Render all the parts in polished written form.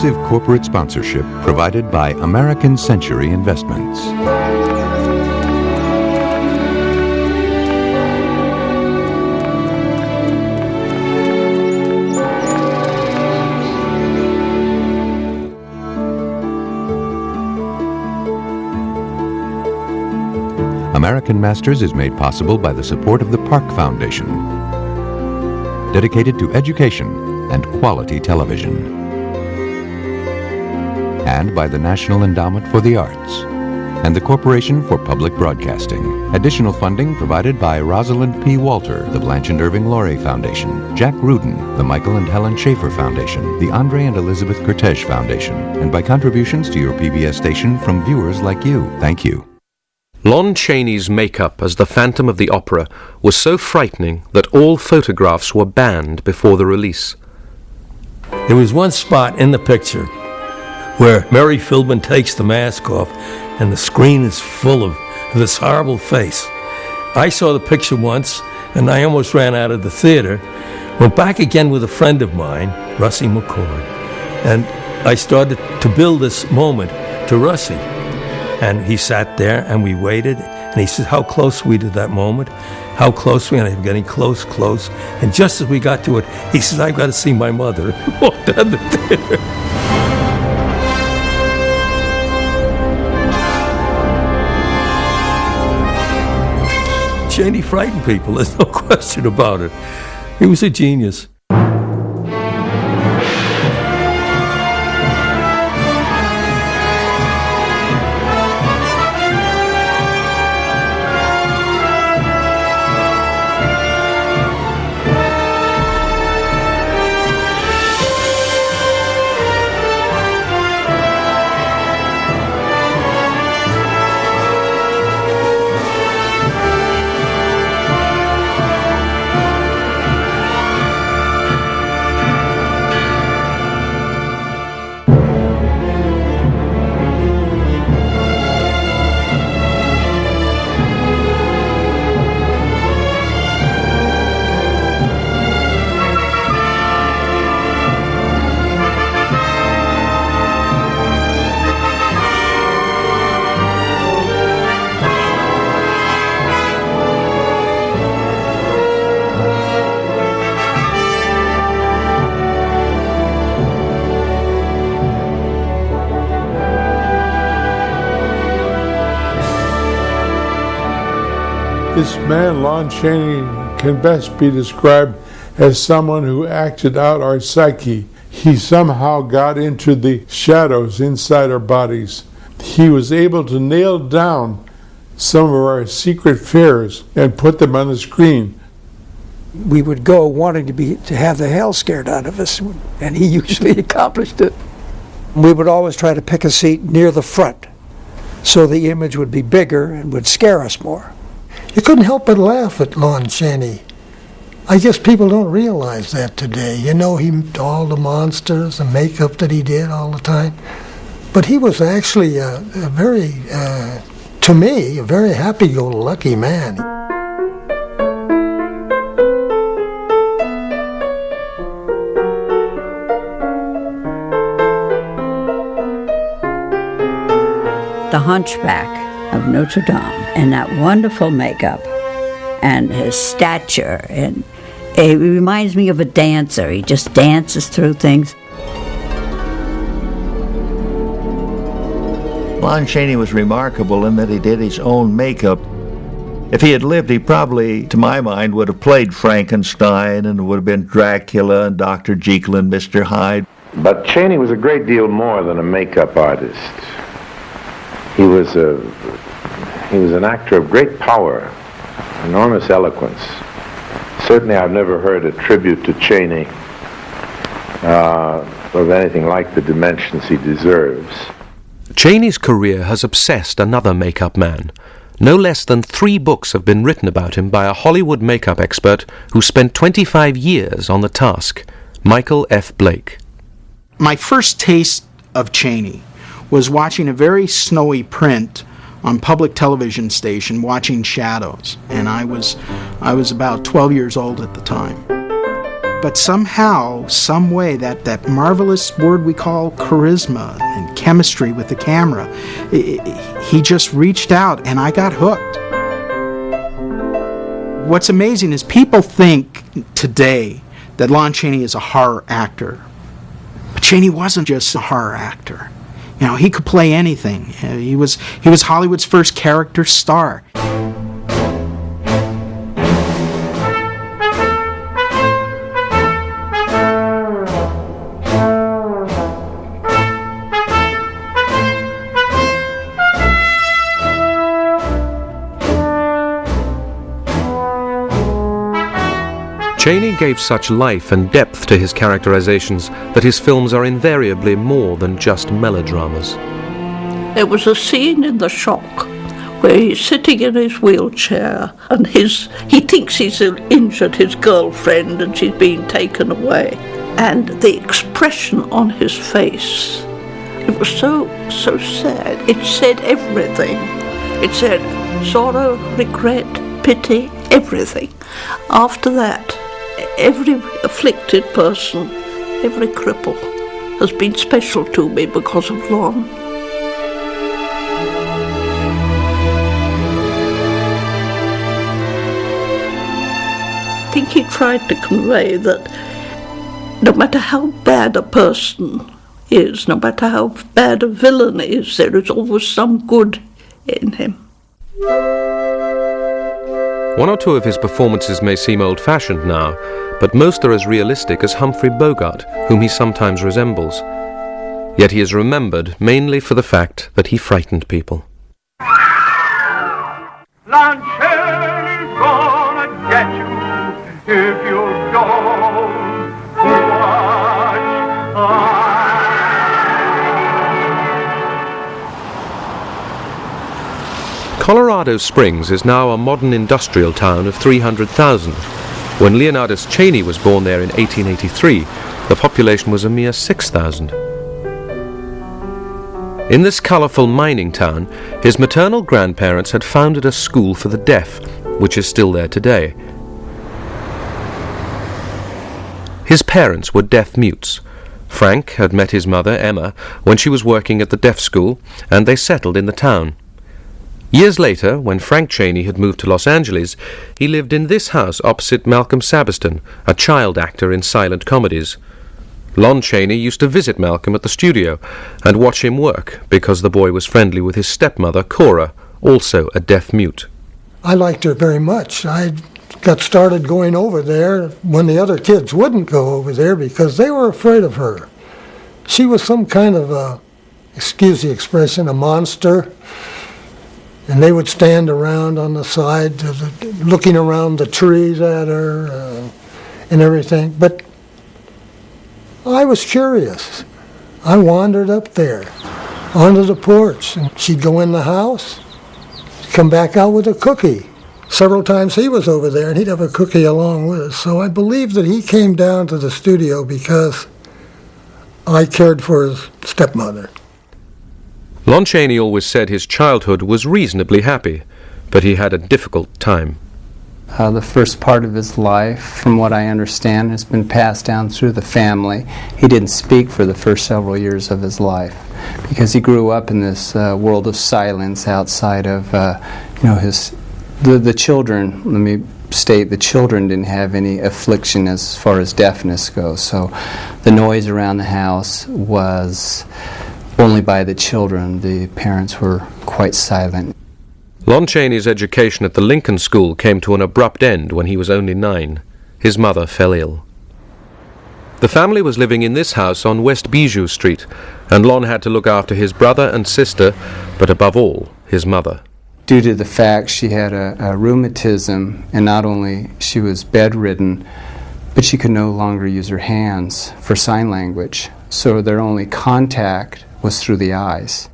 exclusive corporate sponsorship provided by American Century Investments. American Masters is made possible by the support of the Park Foundation, dedicated to education and quality television, and by the National Endowment for the Arts and the Corporation for Public Broadcasting. Additional funding provided by Rosalind P. Walter, the Blanche and Irving Laurie Foundation, Jack Rudin, the Michael and Helen Schaefer Foundation, the Andre and Elizabeth Cortege Foundation, and by contributions to your PBS station from viewers like you. Thank you. Lon Chaney's makeup as the Phantom of the Opera was so frightening that all photographs were banned before the release. There was one spot in the picture where Mary Philbin takes the mask off and the screen is full of this horrible face. I saw the picture once and I almost ran out of the theater. Went back again with a friend of mine, Russie McCord, and I started to build this moment to Russie. And he sat there and we waited and he said how close we to that moment, how close we, and I'm getting close. And just as we got to it, he says, I've got to see my mother. Walked out of the theater. Chaney frightened people, there's no question about it. He was a genius. This man, Lon Chaney, can best be described as someone who acted out our psyche. He somehow got into the shadows inside our bodies. He was able to nail down some of our secret fears and put them on the screen. We would go wanting to have the hell scared out of us, and he usually accomplished it. We would always try to pick a seat near the front so the image would be bigger and would scare us more. You couldn't help but laugh at Lon Chaney. I guess people don't realize that today. You know, all the monsters, the makeup that he did all the time. But he was actually a very, to me, a very happy-go-lucky man. The Hunchback of Notre Dame, and that wonderful makeup and his stature, and it reminds me of a dancer. He just dances through things. Lon Chaney was remarkable in that he did his own makeup. If he had lived, he probably, to my mind, would have played Frankenstein and would have been Dracula and Dr. Jekyll and Mr. Hyde. But Chaney was a great deal more than a makeup artist. He was an actor of great power, enormous eloquence. Certainly I've never heard a tribute to Chaney of anything like the dimensions he deserves. Chaney's career has obsessed another makeup man. No less than 3 books have been written about him by a Hollywood makeup expert who spent 25 years on the task, Michael F. Blake. My first taste of Chaney was watching a very snowy print on public television station, watching Shadows, and I was about 12 years old at the time. But somehow, some way, that marvelous word we call charisma and chemistry with the camera, he just reached out and I got hooked. What's amazing is people think today that Lon Chaney is a horror actor. But Chaney wasn't just a horror actor. You know, he could play anything. He was Hollywood's first character star. Chaney gave such life and depth to his characterizations that his films are invariably more than just melodramas. There was a scene in The Shock where he's sitting in his wheelchair and he thinks he's injured his girlfriend and she's being taken away. And the expression on his face, it was so sad. It said everything. It said sorrow, regret, pity, everything. After that, every afflicted person, every cripple has been special to me because of Lon. I think he tried to convey that no matter how bad a person is, no matter how bad a villain is, there is always some good in him. One or two of his performances may seem old-fashioned now, but most are as realistic as Humphrey Bogart, whom he sometimes resembles. Yet he is remembered mainly for the fact that he frightened people. Lon Chaney's gonna get you if you don't watch out. Colorado Springs is now a modern industrial town of 300,000. When Leonidas Chaney was born there in 1883, the population was a mere 6,000. In this colourful mining town, his maternal grandparents had founded a school for the deaf, which is still there today. His parents were deaf mutes. Frank had met his mother, Emma, when she was working at the deaf school, and they settled in the town. Years later, when Frank Chaney had moved to Los Angeles, he lived in this house opposite Malcolm Sabiston, a child actor in silent comedies. Lon Chaney used to visit Malcolm at the studio and watch him work because the boy was friendly with his stepmother, Cora, also a deaf mute. I liked her very much. I got started going over there when the other kids wouldn't go over there because they were afraid of her. She was some kind of a, excuse the expression, a monster. And they would stand around on the side, looking around the trees at her and everything. But I was curious. I wandered up there onto the porch, and she'd go in the house, come back out with a cookie. Several times he was over there, and he'd have a cookie along with us. So I believe that he came down to the studio because I cared for his stepmother. Lon Chaney always said his childhood was reasonably happy, but he had a difficult time. The first part of his life, from what I understand, has been passed down through the family. He didn't speak for the first several years of his life because he grew up in this world of silence outside of, the children. Let me state, the children didn't have any affliction as far as deafness goes. So the noise around the house was only by the children. The parents were quite silent. Lon Chaney's education at the Lincoln School came to an abrupt end when he was only 9. His mother fell ill. The family was living in this house on West Bijou Street, and Lon had to look after his brother and sister, but above all, his mother. Due to the fact she had a rheumatism, and not only she was bedridden, but she could no longer use her hands for sign language, so their only contact was through the eyes.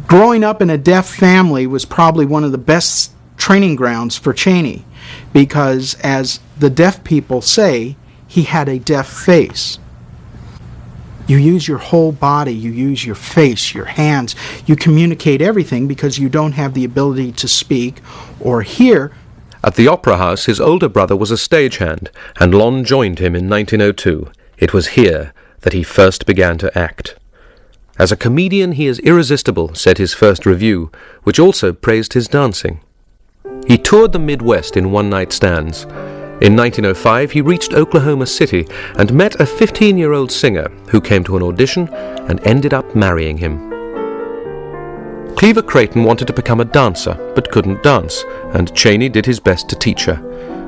Growing up in a deaf family was probably one of the best training grounds for Chaney because, as the deaf people say, he had a deaf face. You use your whole body, you use your face, your hands, you communicate everything because you don't have the ability to speak or hear. At the Opera House, his older brother was a stagehand, and Lon joined him in 1902. It was here that he first began to act. As a comedian, he is irresistible, said his first review, which also praised his dancing. He toured the Midwest in one-night stands. In 1905, he reached Oklahoma City and met a 15-year-old singer who came to an audition and ended up marrying him. Cleaver Creighton wanted to become a dancer, but couldn't dance, and Chaney did his best to teach her.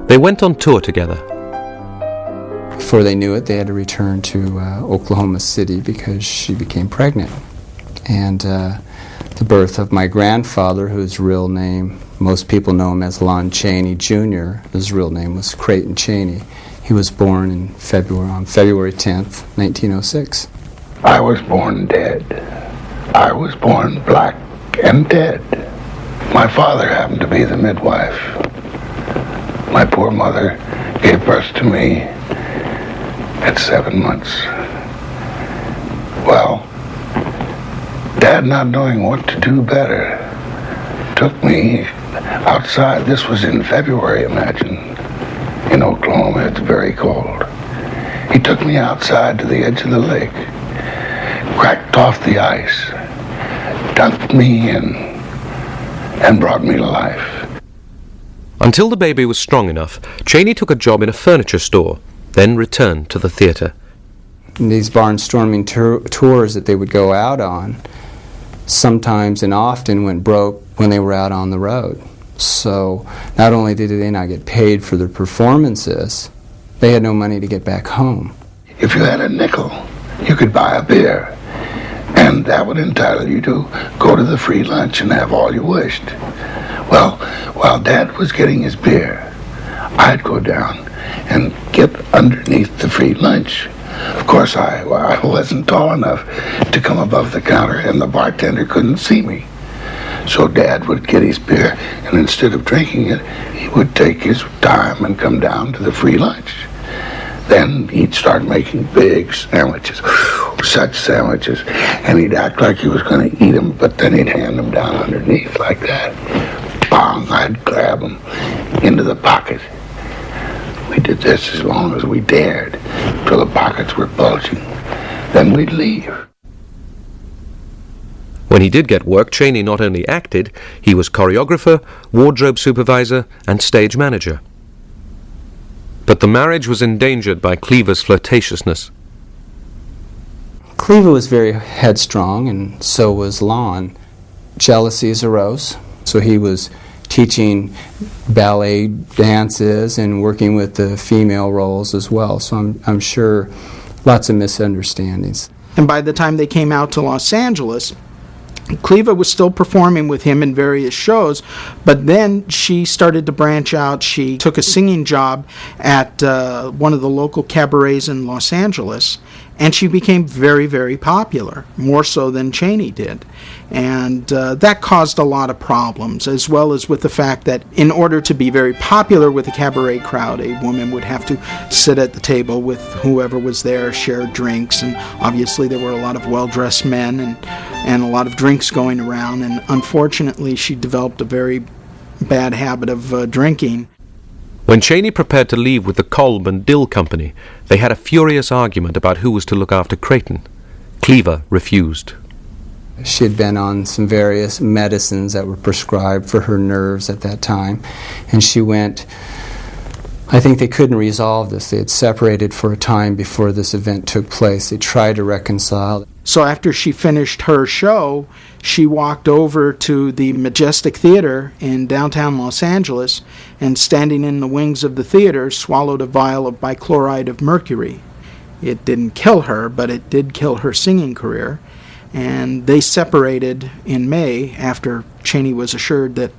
They went on tour together. Before they knew it, they had to return to Oklahoma City because she became pregnant. And the birth of my grandfather, whose real name, most people know him as Lon Chaney Jr., his real name was Creighton Chaney. He was born on February 10th, 1906. I was born dead. I was born black and dead. My father happened to be the midwife. My poor mother gave birth to me at 7 months. Well, Dad, not knowing what to do better, took me outside. This was in February, imagine. In Oklahoma, it's very cold. He took me outside to the edge of the lake, cracked off the ice, dunked me in, and brought me to life. Until the baby was strong enough, Chaney took a job in a furniture store, then returned to the theatre. These barnstorming tours that they would go out on sometimes and often went broke when they were out on the road. So not only did they not get paid for their performances, they had no money to get back home. If you had a nickel, you could buy a beer, and that would entitle you to go to the free lunch and have all you wished. Well, while Dad was getting his beer, I'd go down and get underneath the free lunch. Of course, I wasn't tall enough to come above the counter, and the bartender couldn't see me. So Dad would get his beer, and instead of drinking it, he would take his time and come down to the free lunch. Then he'd start making big sandwiches, such sandwiches, and he'd act like he was going to eat them, but then he'd hand them down underneath like that. Bang, I'd grab them into the pocket. We did this as long as we dared, till the pockets were bulging. Then we'd leave. When he did get work, Chaney not only acted, he was choreographer, wardrobe supervisor, and stage manager. But the marriage was endangered by Cleaver's flirtatiousness. Cleaver was very headstrong, and so was Lon. Jealousies arose, so he was teaching ballet dances and working with the female roles as well. So I'm sure lots of misunderstandings. And by the time they came out to Los Angeles, Cleaver was still performing with him in various shows, but then she started to branch out. She took a singing job at one of the local cabarets in Los Angeles, and she became very, very popular, more so than Chaney did. And that caused a lot of problems, as well as with the fact that in order to be very popular with a cabaret crowd, a woman would have to sit at the table with whoever was there, share drinks, and obviously there were a lot of well-dressed men and a lot of drinks going around, and unfortunately she developed a very bad habit of drinking. When Chaney prepared to leave with the Kolb and Dill Company, they had a furious argument about who was to look after Creighton. Cleaver refused. She had been on some various medicines that were prescribed for her nerves at that time, and she went. I think they couldn't resolve this. They had separated for a time before this event took place. They tried to reconcile. So after she finished her show, she walked over to the Majestic Theater in downtown Los Angeles, and standing in the wings of the theater, swallowed a vial of bichloride of mercury. It didn't kill her, but it did kill her singing career. And they separated in May after Chaney was assured that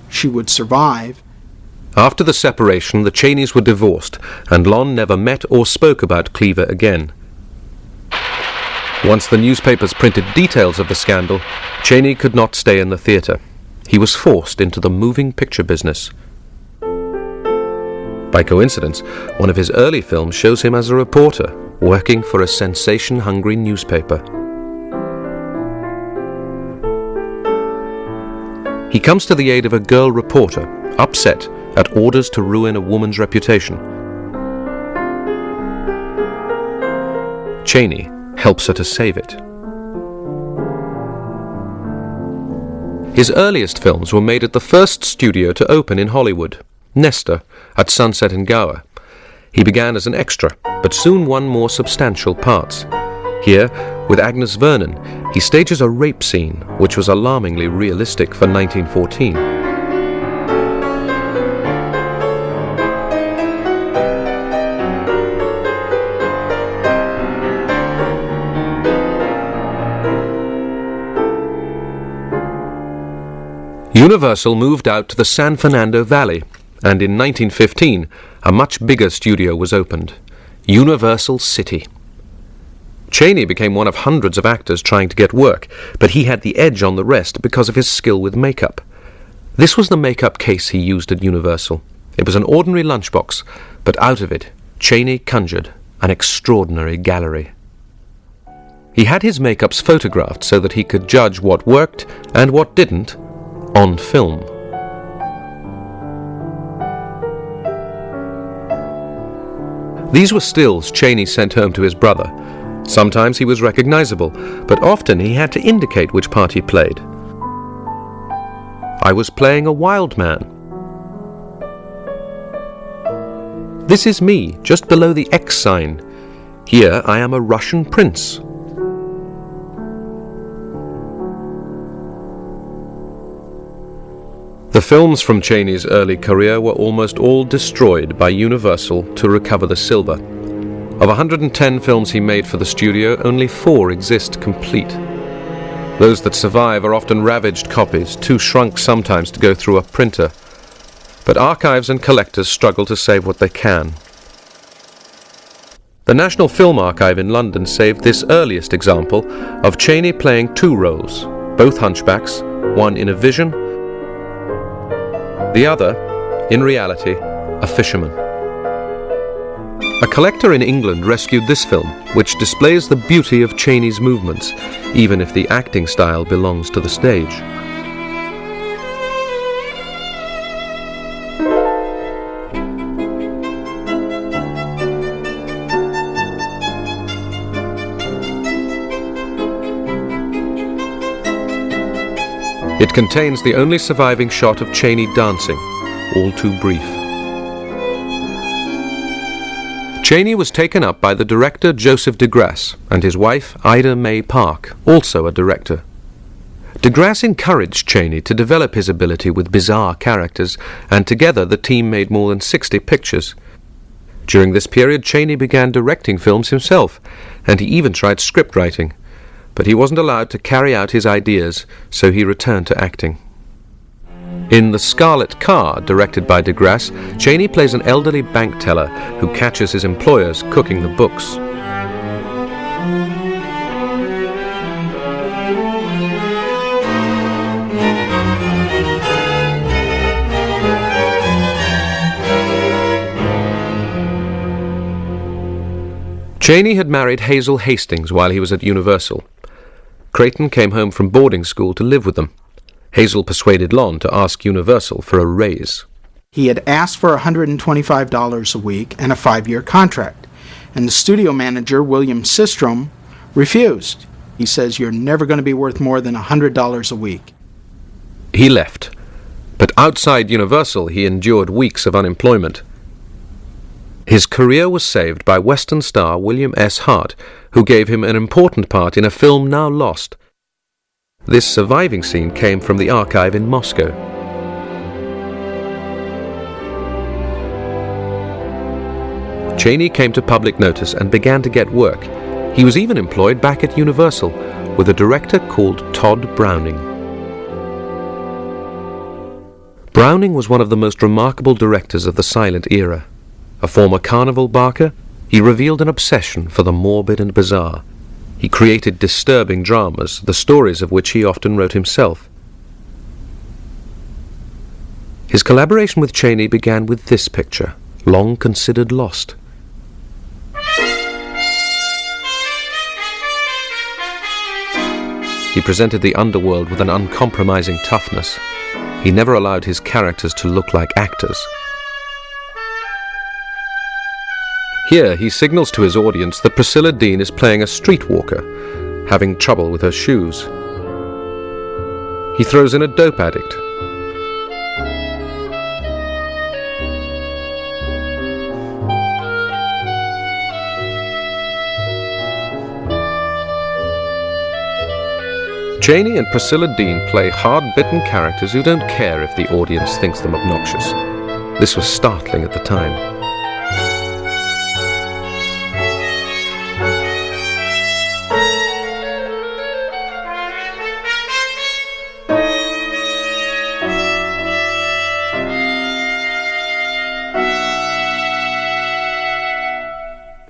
she would survive. After the separation, the Cheneys were divorced, and Lon never met or spoke about Cleaver again. Once the newspapers printed details of the scandal, Chaney could not stay in the theatre. He was forced into the moving picture business. By coincidence, one of his early films shows him as a reporter, working for a sensation-hungry newspaper. He comes to the aid of a girl reporter, upset at orders to ruin a woman's reputation. Chaney helps her to save it. His earliest films were made at the first studio to open in Hollywood, Nestor, at Sunset and Gower. He began as an extra, but soon won more substantial parts. Here, with Agnes Vernon, he stages a rape scene, which was alarmingly realistic for 1914. Universal moved out to the San Fernando Valley, and in 1915, a much bigger studio was opened, Universal City. Chaney became one of hundreds of actors trying to get work, but he had the edge on the rest because of his skill with makeup. This was the makeup case he used at Universal. It was an ordinary lunchbox, but out of it, Chaney conjured an extraordinary gallery. He had his makeups photographed so that he could judge what worked and what didn't on film. These were stills Chaney sent home to his brother. Sometimes he was recognizable, but often he had to indicate which part he played. I was playing a wild man. This is me, just below the X sign. Here I am a Russian prince. The films from Chaney's early career were almost all destroyed by Universal to recover the silver. Of 110 films he made for the studio, only 4 exist complete. Those that survive are often ravaged copies, too shrunk sometimes to go through a printer. But archives and collectors struggle to save what they can. The National Film Archive in London saved this earliest example of Chaney playing 2 roles, both hunchbacks, one in a vision, the other, in reality, a fisherman. A collector in England rescued this film, which displays the beauty of Chaney's movements, even if the acting style belongs to the stage. It contains the only surviving shot of Chaney dancing, all too brief. Chaney was taken up by the director Joseph de Grasse and his wife Ida May Park, also a director. De Grasse encouraged Chaney to develop his ability with bizarre characters, and together the team made more than 60 pictures. During this period, Chaney began directing films himself, and he even tried script writing. But he wasn't allowed to carry out his ideas, so he returned to acting. In The Scarlet Car, directed by de Grasse, Chaney plays an elderly bank teller who catches his employers cooking the books. Chaney had married Hazel Hastings while he was at Universal. Creighton came home from boarding school to live with them. Hazel persuaded Lon to ask Universal for a raise. He had asked for $125 a week and a 5-year contract, and the studio manager, William Sistrom, refused. He says, "You're never going to be worth more than $100 a week." He left, but outside Universal he endured weeks of unemployment. His career was saved by Western star William S. Hart, who gave him an important part in a film now lost. This surviving scene came from the archive in Moscow. Chaney came to public notice and began to get work. He was even employed back at Universal with a director called Todd Browning. Browning was one of the most remarkable directors of the silent era. A former carnival barker, he revealed an obsession for the morbid and bizarre. He created disturbing dramas, the stories of which he often wrote himself. His collaboration with Chaney began with this picture, long considered lost. He presented the underworld with an uncompromising toughness. He never allowed his characters to look like actors. Here he signals to his audience that Priscilla Dean is playing a streetwalker, having trouble with her shoes. He throws in a dope addict. Chaney and Priscilla Dean play hard-bitten characters who don't care if the audience thinks them obnoxious. This was startling at the time.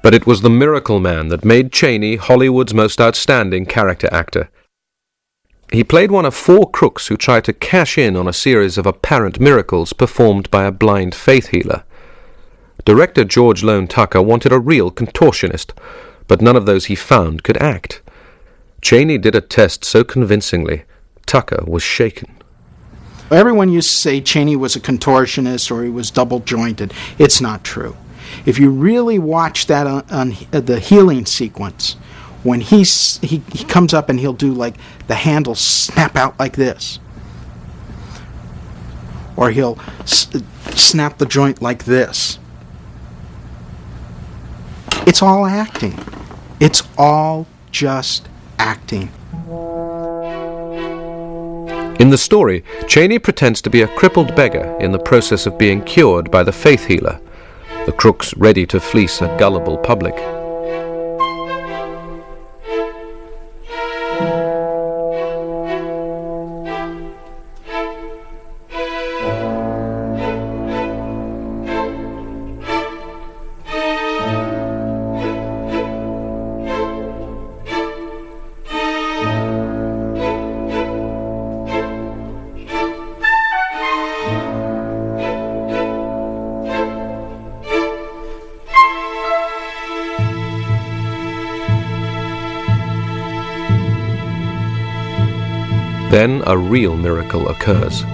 But it was the Miracle Man that made Chaney Hollywood's most outstanding character actor. He played one of 4 crooks who tried to cash in on a series of apparent miracles performed by a blind faith healer. Director George Lone Tucker wanted a real contortionist, but none of those he found could act. Chaney did a test so convincingly, Tucker was shaken. Everyone used to say Chaney was a contortionist or he was double-jointed. It's not true. If you really watch that on the healing sequence, when he comes up and he'll do like the handle snap out like this, or he'll snap the joint like this. It's all acting. It's all just acting. In the story, Chaney pretends to be a crippled beggar in the process of being cured by the faith healer, the crooks ready to fleece a gullible public. Then a real miracle occurs.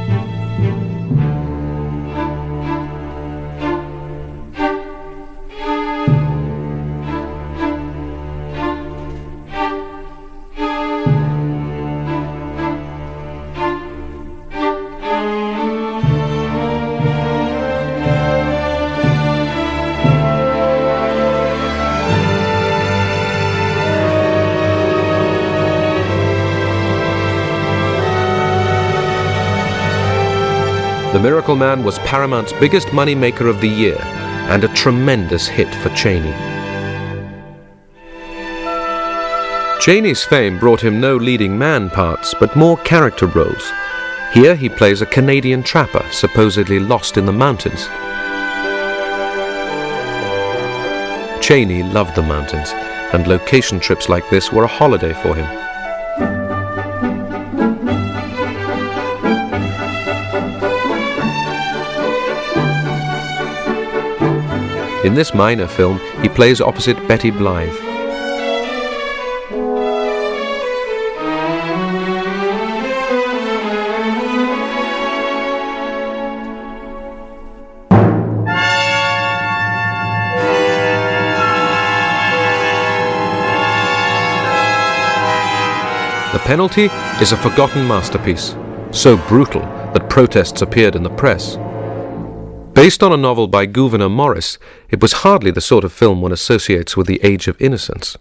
The Miracle Man was Paramount's biggest money-maker of the year, and a tremendous hit for Chaney. Chaney's fame brought him no leading man parts, but more character roles. Here he plays a Canadian trapper, supposedly lost in the mountains. Chaney loved the mountains, and location trips like this were a holiday for him. In this minor film, he plays opposite Betty Blythe. The Penalty is a forgotten masterpiece, so brutal that protests appeared in the press. Based on a novel by Gouverneur Morris, it was hardly the sort of film one associates with the Age of Innocence.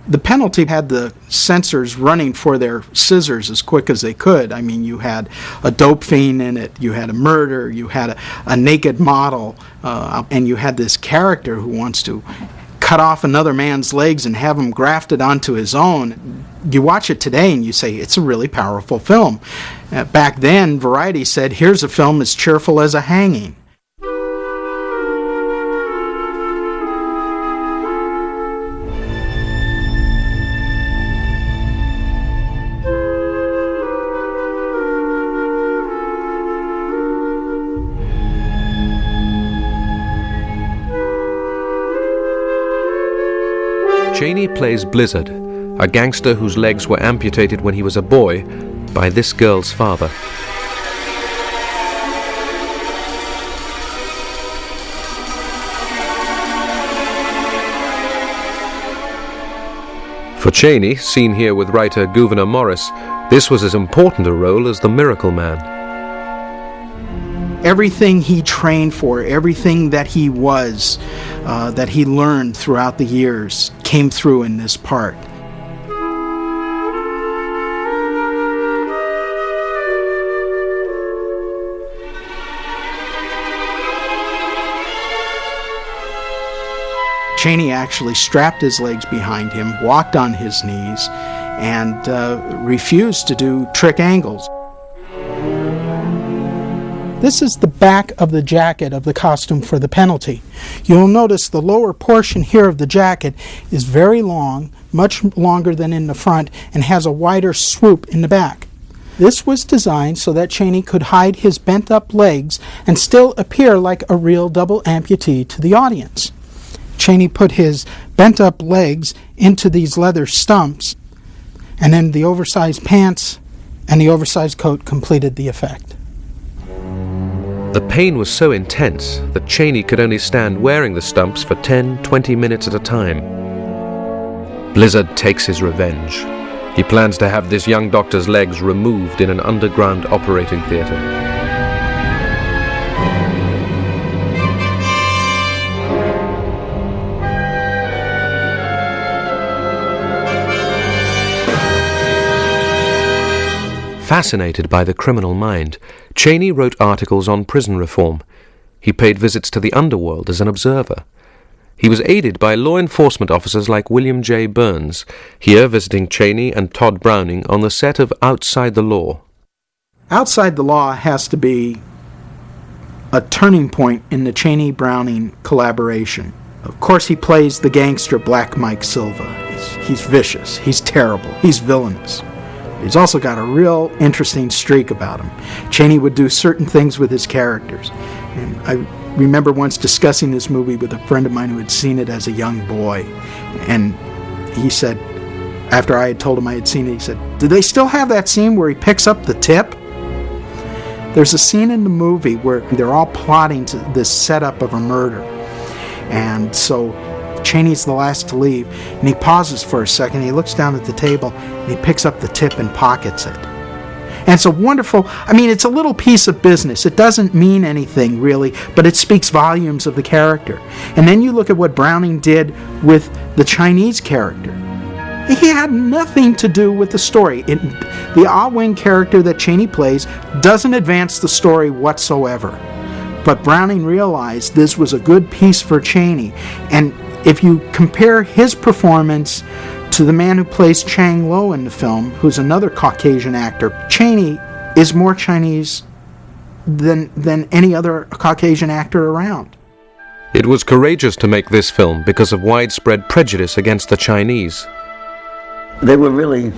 The Penalty had the censors running for their scissors as quick as they could. I mean, you had a dope fiend in it, you had a murder, you had a naked model, and you had this character who wants to cut off another man's legs and have him grafted onto his own. You watch it today and you say, it's a really powerful film. Back then, Variety said, here's a film as cheerful as a hanging. Chaney plays Blizzard, a gangster whose legs were amputated when he was a boy by this girl's father. For Chaney, seen here with writer Gouverneur Morris, this was as important a role as the Miracle Man. Everything he trained for, everything that he was, that he learned throughout the years, came through in this part. Chaney actually strapped his legs behind him, walked on his knees, and refused to do trick angles. This is the back of the jacket of the costume for the penalty. You'll notice the lower portion here of the jacket is very long, much longer than in the front, and has a wider swoop in the back. This was designed so that Chaney could hide his bent-up legs and still appear like a real double amputee to the audience. Chaney put his bent-up legs into these leather stumps, and then the oversized pants and the oversized coat completed the effect. The pain was so intense that Chaney could only stand wearing the stumps for 10-20 minutes at a time. Blizzard takes his revenge. He plans to have this young doctor's legs removed in an underground operating theater. Fascinated by the criminal mind, Chaney wrote articles on prison reform. He paid visits to the underworld as an observer. He was aided by law enforcement officers like William J. Burns, here visiting Chaney and Todd Browning on the set of Outside the Law. Outside the Law has to be a turning point in the Chaney-Browning collaboration. Of course, he plays the gangster Black Mike Silva. He's vicious, he's terrible, he's villainous. He's also got a real interesting streak about him. Chaney would do certain things with his characters. And I remember once discussing this movie with a friend of mine who had seen it as a young boy. And he said, after I had told him I had seen it, he said, "Do they still have that scene where he picks up the tip?" There's a scene in the movie where they're all plotting to this setup of a murder. And so Chaney's the last to leave, and he pauses for a second, he looks down at the table, and he picks up the tip and pockets it. And it's a wonderful, it's a little piece of business. It doesn't mean anything, really, but it speaks volumes of the character. And then you look at what Browning did with the Chinese character. He had nothing to do with the story. The Ah Wing character that Chaney plays doesn't advance the story whatsoever. But Browning realized this was a good piece for Chaney, and if you compare his performance to the man who plays Chang Lo in the film, who's another Caucasian actor, Chaney is more Chinese than any other Caucasian actor around. It was courageous to make this film because of widespread prejudice against the Chinese. They were really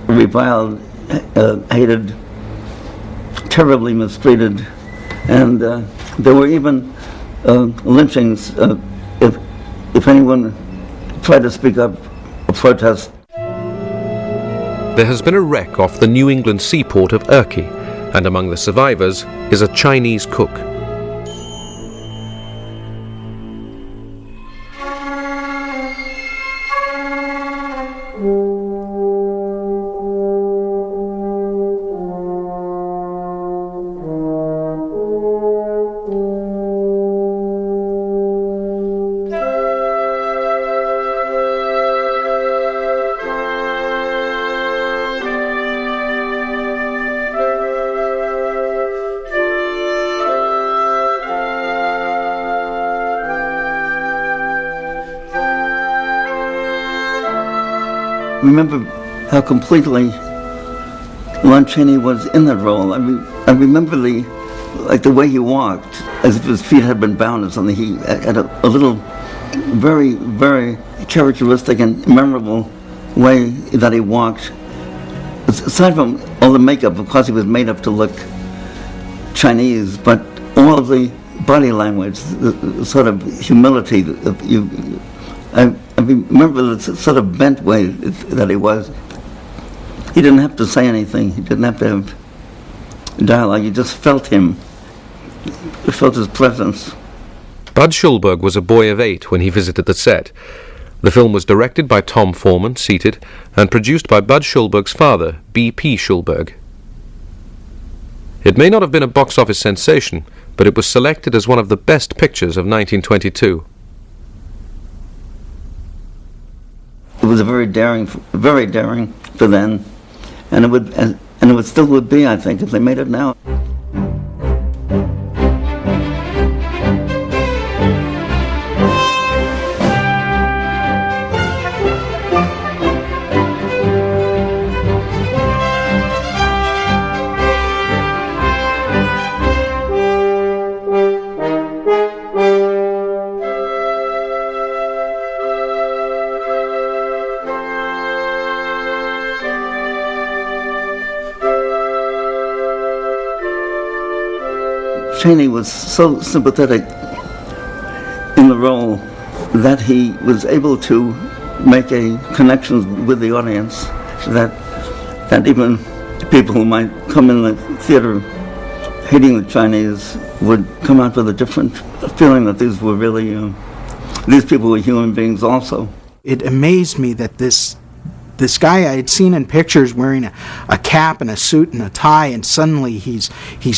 reviled, hated, terribly mistreated, and there were even lynchings if anyone tried to speak up or protest. There has been a wreck off the New England seaport of Urquy, and among the survivors is a Chinese cook. Remember how completely Lon Chaney was in that role. I remember the way he walked, as if his feet had been bound or something. He had a little, very, very characteristic and memorable way that he walked. Aside from all the makeup, of course, he was made up to look Chinese, but all of the body language, the sort of humility, I remember the sort of bent way that he was. He didn't have to say anything. He didn't have to have dialogue. You just felt him. You felt his presence. Bud Schulberg was a boy of 8 when he visited the set. The film was directed by Tom Foreman, seated, and produced by Bud Schulberg's father, B.P. Schulberg. It may not have been a box office sensation, but it was selected as one of the best pictures of 1922. It was very daring for then, and it would still would be, I think, if they made it now. Chaney was so sympathetic in the role that he was able to make a connection with the audience that even people who might come in the theater hating the Chinese would come out with a different feeling that these were really, these people were human beings also. It amazed me that this guy I had seen in pictures wearing a cap and a suit and a tie, and suddenly he's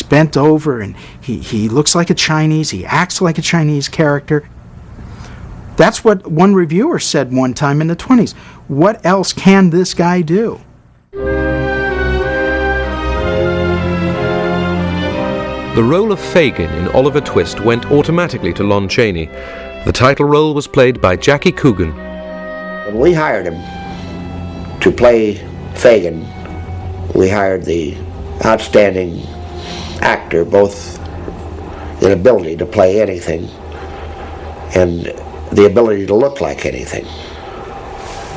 bent over and he looks like a Chinese, he acts like a Chinese character. That's what one reviewer said one time in the 1920s. What else can this guy do? The role of Fagin in Oliver Twist went automatically to Lon Chaney. The title role was played by Jackie Coogan. When we hired him to play Fagin, we hired the outstanding actor, both in ability to play anything and the ability to look like anything.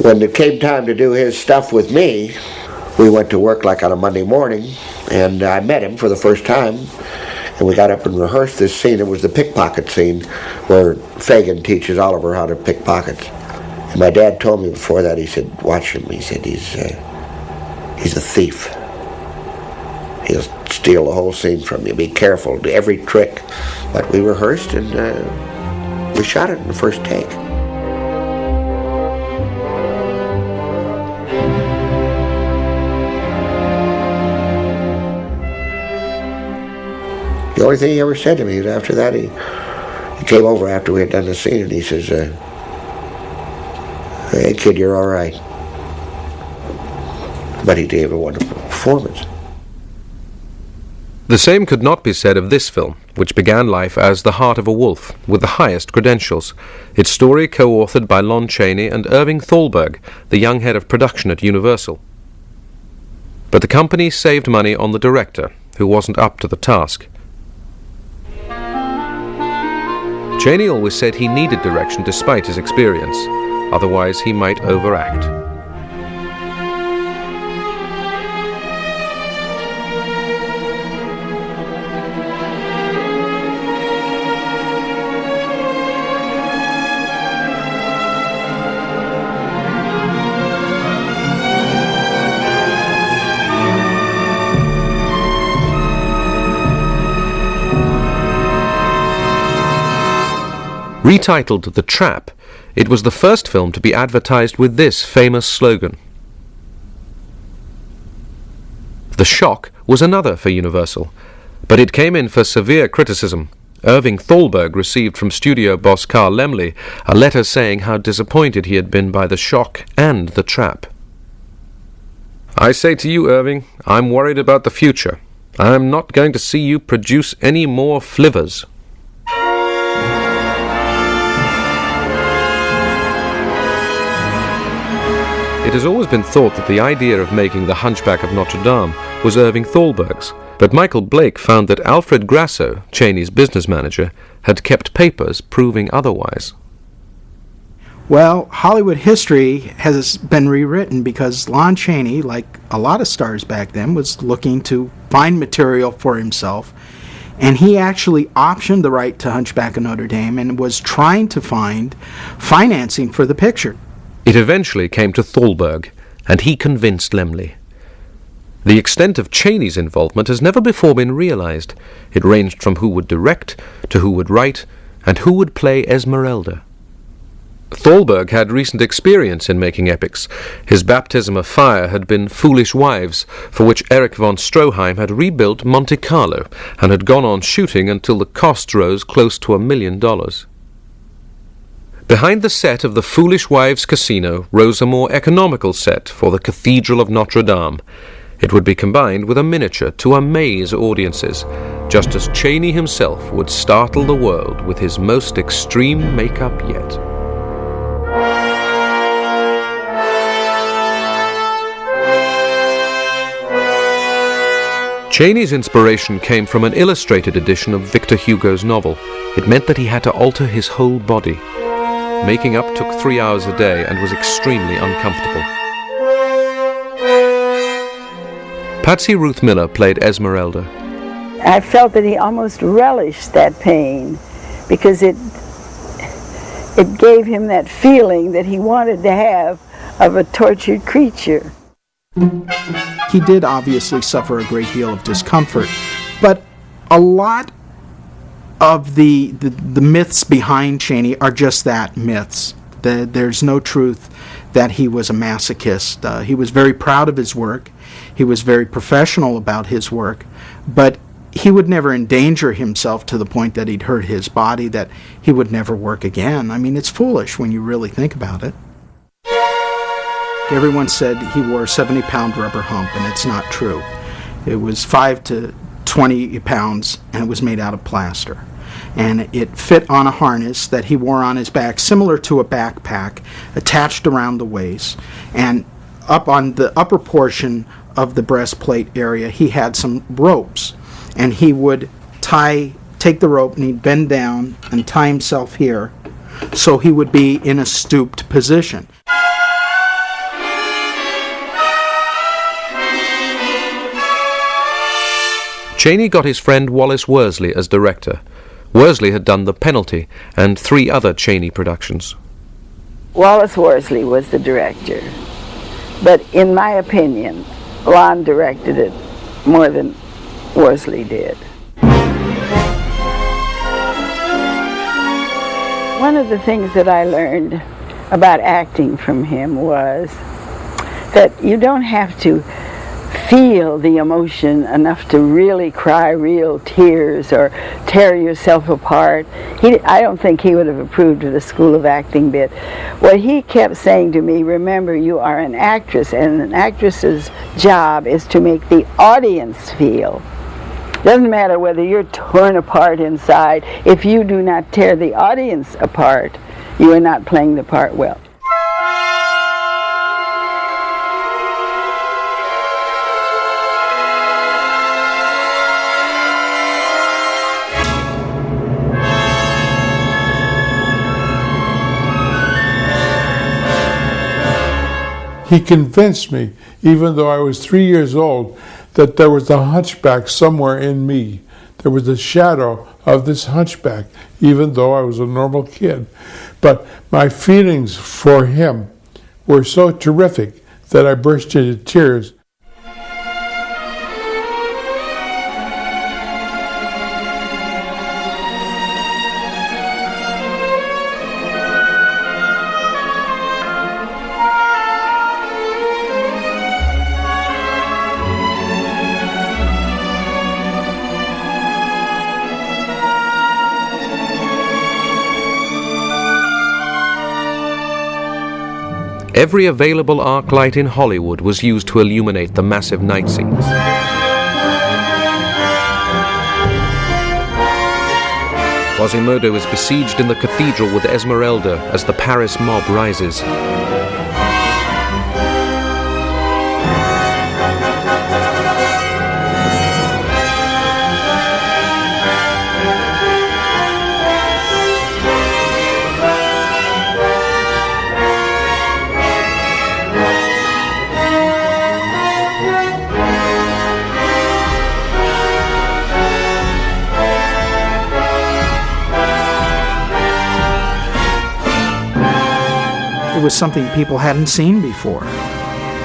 When it came time to do his stuff with me, we went to work like on a Monday morning, and I met him for the first time, and we got up and rehearsed this scene. It was the pickpocket scene where Fagin teaches Oliver how to pickpocket. And my dad told me before that, he said, watch him. He said, he's a thief. He'll steal the whole scene from you. Be careful, do every trick. But we rehearsed and we shot it in the first take. The only thing he ever said to me after that, he came over after we had done the scene and he says, hey kid, you're all right. But he gave a wonderful performance. The same could not be said of this film, which began life as The Heart of a Wolf, with the highest credentials. Its story co-authored by Lon Chaney and Irving Thalberg, the young head of production at Universal. But the company saved money on the director, who wasn't up to the task. Chaney always said he needed direction despite his experience. Otherwise, he might overact. Retitled The Trap, it was the first film to be advertised with this famous slogan. The Shock was another for Universal, but it came in for severe criticism. Irving Thalberg received from studio boss Carl Laemmle a letter saying how disappointed he had been by The Shock and The Trap. I say to you, Irving, I'm worried about the future. I'm not going to see you produce any more flivvers. It has always been thought that the idea of making The Hunchback of Notre Dame was Irving Thalberg's, but Michael Blake found that Alfred Grasso, Chaney's business manager, had kept papers proving otherwise. Well, Hollywood history has been rewritten because Lon Chaney, like a lot of stars back then, was looking to find material for himself, and he actually optioned the right to Hunchback of Notre Dame and was trying to find financing for the picture. It eventually came to Thalberg, and he convinced Laemmle. The extent of Chaney's involvement has never before been realized. It ranged from who would direct, to who would write, and who would play Esmeralda. Thalberg had recent experience in making epics. His baptism of fire had been Foolish Wives, for which Erich von Stroheim had rebuilt Monte Carlo and had gone on shooting until the costs rose close to $1 million. Behind the set of the Foolish Wives Casino rose a more economical set for the Cathedral of Notre Dame. It would be combined with a miniature to amaze audiences, just as Chaney himself would startle the world with his most extreme makeup yet. Chaney's inspiration came from an illustrated edition of Victor Hugo's novel. It meant that he had to alter his whole body. Making up took 3 hours a day and was extremely uncomfortable. Patsy Ruth Miller played Esmeralda. I felt that he almost relished that pain because it gave him that feeling that he wanted to have of a tortured creature. He did obviously suffer a great deal of discomfort, but a lot of the myths behind Chaney are just that, myths. There's no truth that he was a masochist. He was very proud of his work. He was very professional about his work, but he would never endanger himself to the point that he'd hurt his body, that he would never work again. I mean, it's foolish when you really think about it. Everyone said he wore a 70-pound rubber hump, and it's not true. It was 5 to 20 pounds, and it was made out of plaster. And it fit on a harness that he wore on his back, similar to a backpack, attached around the waist. And up on the upper portion of the breastplate area, he had some ropes. And he would take the rope, and he'd bend down and tie himself here, so he would be in a stooped position. Chaney got his friend Wallace Worsley as director. Worsley had done The Penalty and 3 other Chaney productions. Wallace Worsley was the director, but in my opinion, Lon directed it more than Worsley did. One of the things that I learned about acting from him was that you don't have to feel the emotion enough to really cry real tears or tear yourself apart. I don't think he would have approved of the School of Acting bit. What he kept saying to me, remember, you are an actress, and an actress's job is to make the audience feel. Doesn't matter whether you're torn apart inside. If you do not tear the audience apart, you are not playing the part well. He convinced me, even though I was 3 years old, that there was a hunchback somewhere in me. There was a shadow of this hunchback, even though I was a normal kid. But my feelings for him were so terrific that I burst into tears. Every available arc light in Hollywood was used to illuminate the massive night scenes. Quasimodo is besieged in the cathedral with Esmeralda as the Paris mob rises. It was something people hadn't seen before.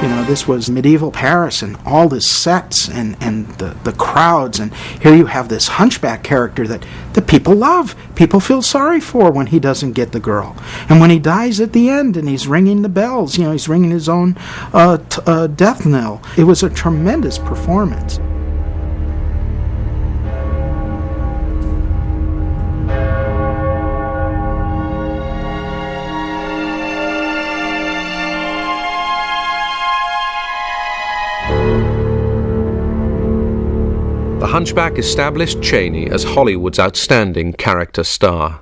You know, this was medieval Paris and all the sets and the crowds, and here you have this hunchback character that people love. People feel sorry for when he doesn't get the girl. And when he dies at the end and he's ringing the bells, you know, he's ringing his own death knell. It was a tremendous performance. The Hunchback established Chaney as Hollywood's outstanding character star.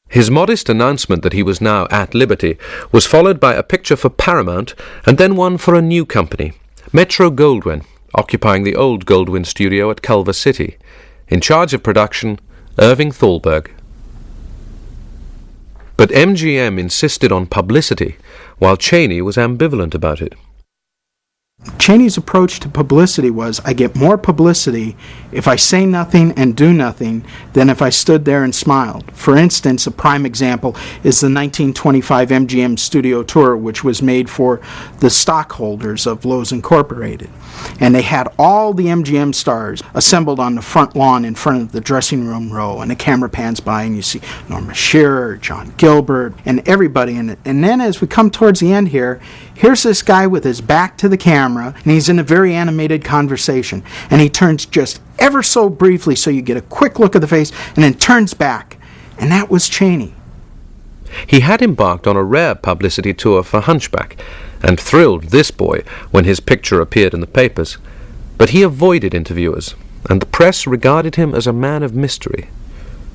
His modest announcement that he was now at liberty was followed by a picture for Paramount and then one for a new company, Metro-Goldwyn, occupying the old Goldwyn studio at Culver City. In charge of production, Irving Thalberg. But MGM insisted on publicity, while Chaney was ambivalent about it. Chaney's approach to publicity was, I get more publicity if I say nothing and do nothing than if I stood there and smiled. For instance, a prime example is the 1925 MGM studio tour, which was made for the stockholders of Lowe's Incorporated. And they had all the MGM stars assembled on the front lawn in front of the dressing room row, and the camera pans by and you see Norma Shearer, John Gilbert, and everybody in it. And then as we come towards the end here, here's this guy with his back to the camera, and he's in a very animated conversation. And he turns just ever so briefly so you get a quick look at the face, and then turns back. And that was Chaney. He had embarked on a rare publicity tour for Hunchback, and thrilled this boy when his picture appeared in the papers. But he avoided interviewers, and the press regarded him as a man of mystery.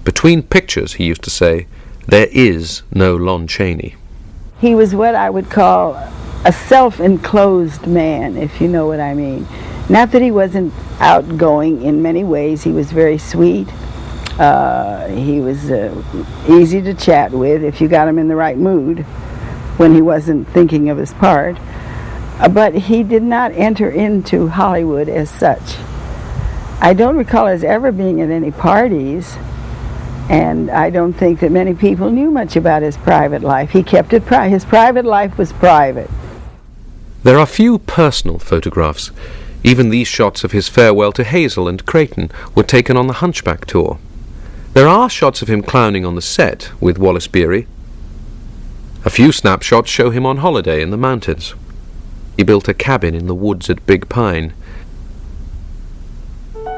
Between pictures, he used to say, there is no Lon Chaney. He was what I would call a self-enclosed man, if you know what I mean. Not that he wasn't outgoing in many ways. He was very sweet. He was easy to chat with if you got him in the right mood when he wasn't thinking of his part. But he did not enter into Hollywood as such. I don't recall us ever being at any parties, and I don't think that many people knew much about his private life. He kept it private. His private life was private. There are few personal photographs. Even these shots of his farewell to Hazel and Creighton were taken on the Hunchback tour. There are shots of him clowning on the set with Wallace Beery. A few snapshots show him on holiday in the mountains. He built a cabin in the woods at Big Pine.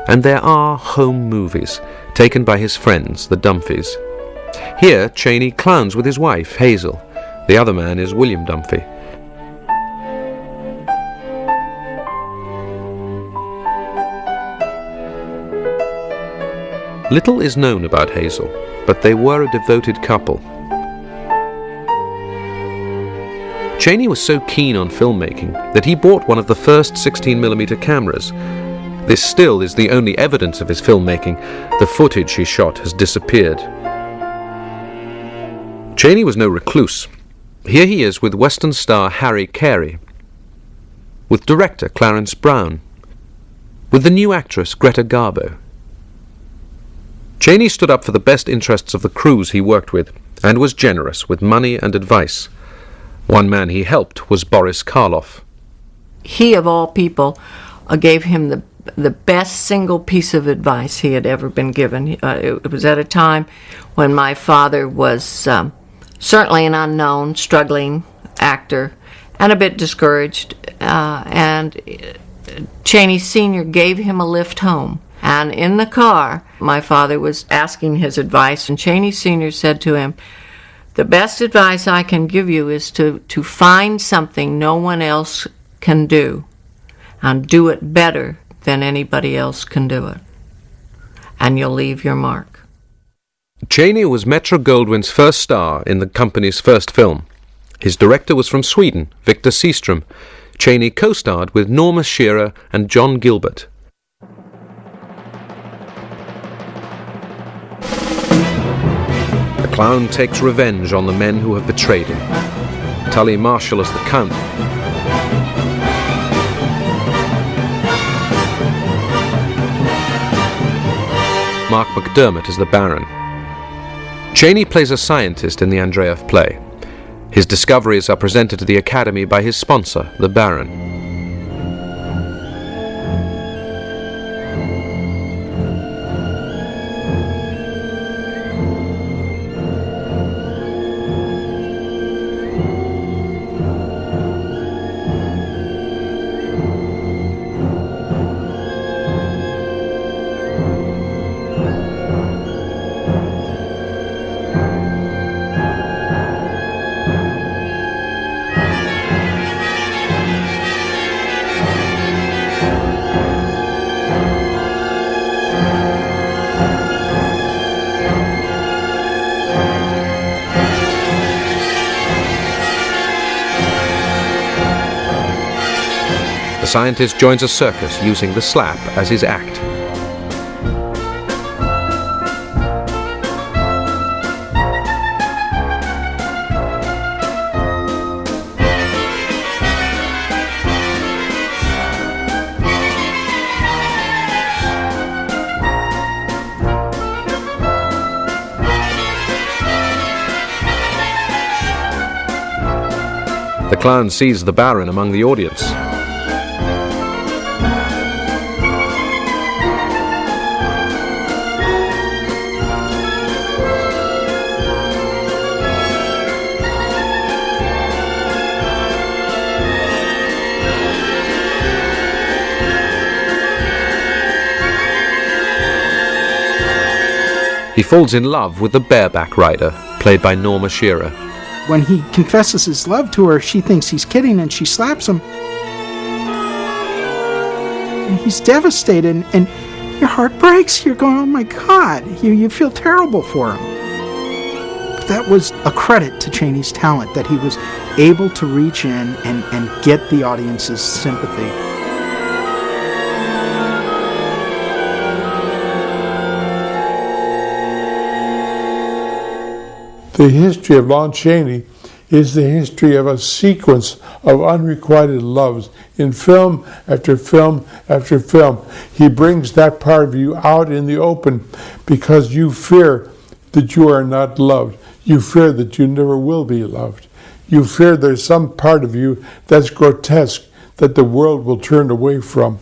And there are home movies, taken by his friends, the Dumphys. Here, Chaney clowns with his wife, Hazel. The other man is William Dunphy. Little is known about Hazel, but they were a devoted couple. Chaney was so keen on filmmaking that he bought one of the first 16mm cameras. This still is the only evidence of his filmmaking. The footage he shot has disappeared. Chaney was no recluse. Here he is with Western star Harry Carey, with director Clarence Brown, with the new actress Greta Garbo. Chaney stood up for the best interests of the crews he worked with, and was generous with money and advice. One man he helped was Boris Karloff. He, of all people, gave him the best single piece of advice he had ever been given. It was at a time when my father was certainly an unknown, struggling actor, and a bit discouraged. And Chaney Sr. gave him a lift home. And in the car, my father was asking his advice, and Chaney Sr. said to him, "The best advice I can give you is to find something no one else can do, and do it better than anybody else can do it. And you'll leave your mark." Chaney was Metro-Goldwyn's first star in the company's first film. His director was from Sweden, Victor Seastrom. Chaney co-starred with Norma Shearer and John Gilbert. The clown takes revenge on the men who have betrayed him. Tully Marshall as the Count. Mark McDermott as the Baron. Chaney plays a scientist in the Andreev play. His discoveries are presented to the Academy by his sponsor, the Baron. The scientist joins a circus using the slap as his act. The clown sees the Baron among the audience. He falls in love with the bareback rider, played by Norma Shearer. When he confesses his love to her, she thinks he's kidding and she slaps him. And he's devastated and your heart breaks. You're going, oh my God. You feel terrible for him. But that was a credit to Chaney's talent, that he was able to reach in and get the audience's sympathy. The history of Lon Chaney is the history of a sequence of unrequited loves in film after film after film. He brings that part of you out in the open because you fear that you are not loved. You fear that you never will be loved. You fear there's some part of you that's grotesque, that the world will turn away from.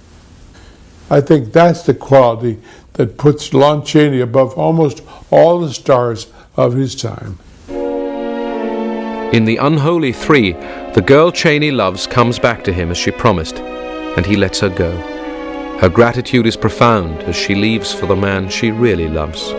I think that's the quality that puts Lon Chaney above almost all the stars of his time. In The Unholy Three, the girl Chaney loves comes back to him as she promised, and he lets her go. Her gratitude is profound as she leaves for the man she really loves.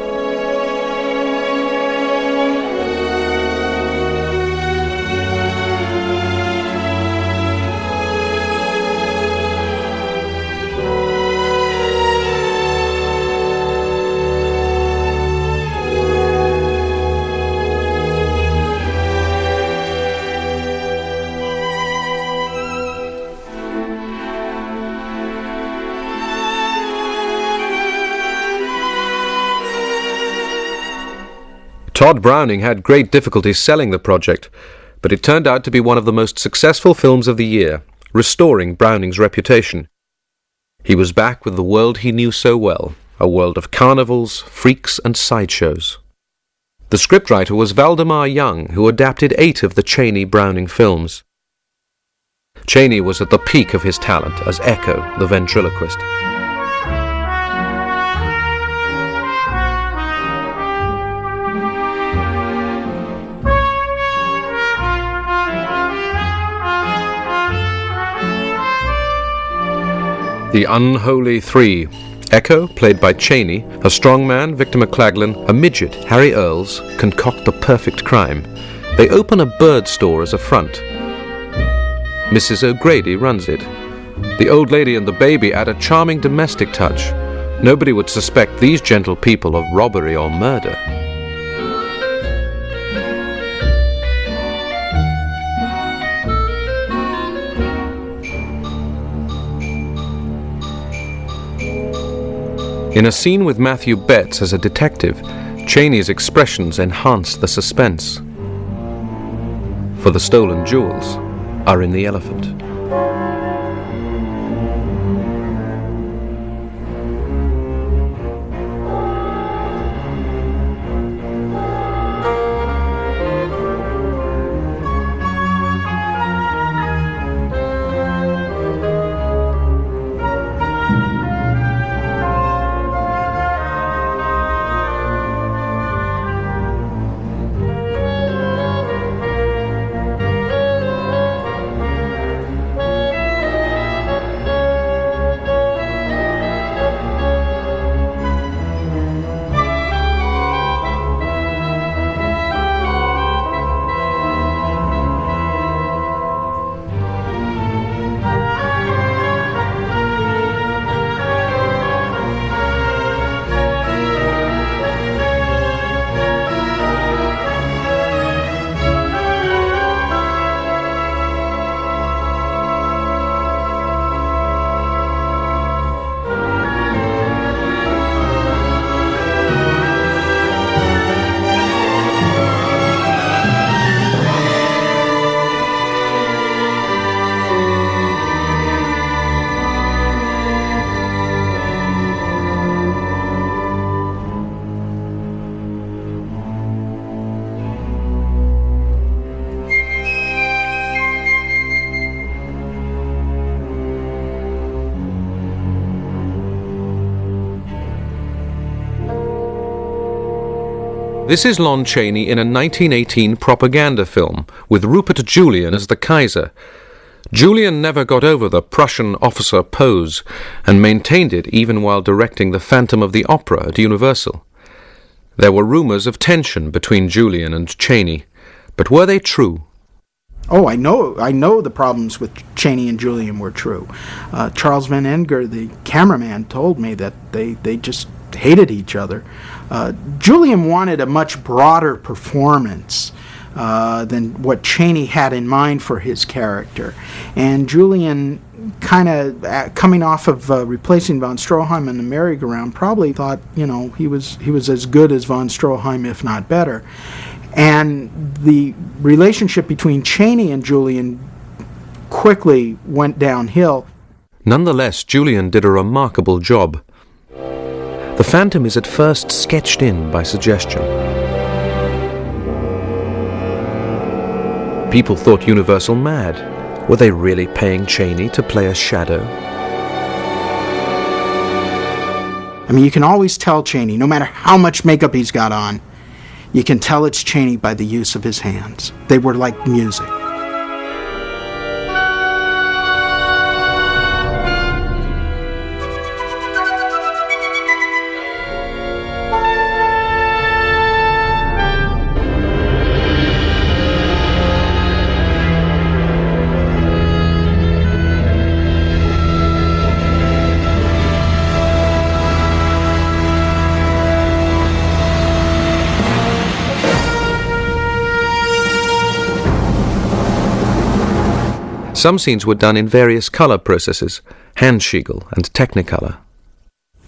Todd Browning had great difficulty selling the project, but it turned out to be one of the most successful films of the year, restoring Browning's reputation. He was back with the world he knew so well, a world of carnivals, freaks, and sideshows. The scriptwriter was Valdemar Young, who adapted 8 of the Chaney-Browning films. Chaney was at the peak of his talent as Echo, the ventriloquist. The Unholy Three. Echo, played by Chaney, a strong man, Victor McLaglen, a midget, Harry Earls, concoct the perfect crime. They open a bird store as a front. Mrs. O'Grady runs it. The old lady and the baby add a charming domestic touch. Nobody would suspect these gentle people of robbery or murder. In a scene with Matthew Betts as a detective, Chaney's expressions enhance the suspense. For the stolen jewels are in the elephant. This is Lon Chaney in a 1918 propaganda film with Rupert Julian as the Kaiser. Julian never got over the Prussian officer pose and maintained it even while directing The Phantom of the Opera at Universal. There were rumors of tension between Julian and Chaney, but were they true? Oh, I know the problems with Chaney and Julian were true. Charles Van Enger, the cameraman, told me that they just hated each other. Julian wanted a much broader performance than what Chaney had in mind for his character. And Julian, kind of coming off of replacing von Stroheim in the merry-go-round, probably thought, he was as good as von Stroheim, if not better. And the relationship between Chaney and Julian quickly went downhill. Nonetheless, Julian did a remarkable job. The Phantom is at first sketched in by suggestion. People thought Universal mad. Were they really paying Chaney to play a shadow? I mean, you can always tell Chaney, no matter how much makeup he's got on, you can tell it's Chaney by the use of his hands. They were like music. Some scenes were done in various color processes, Handschigel and Technicolor.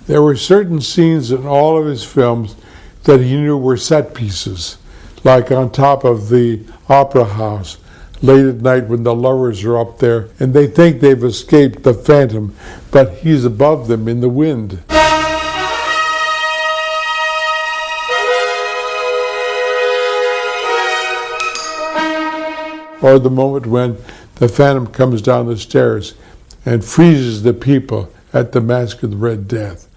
There were certain scenes in all of his films that he knew were set pieces, like on top of the opera house, late at night when the lovers are up there, and they think they've escaped the Phantom, but he's above them in the wind. Or the moment when the Phantom comes down the stairs and freezes the people at the Mask of the Red Death.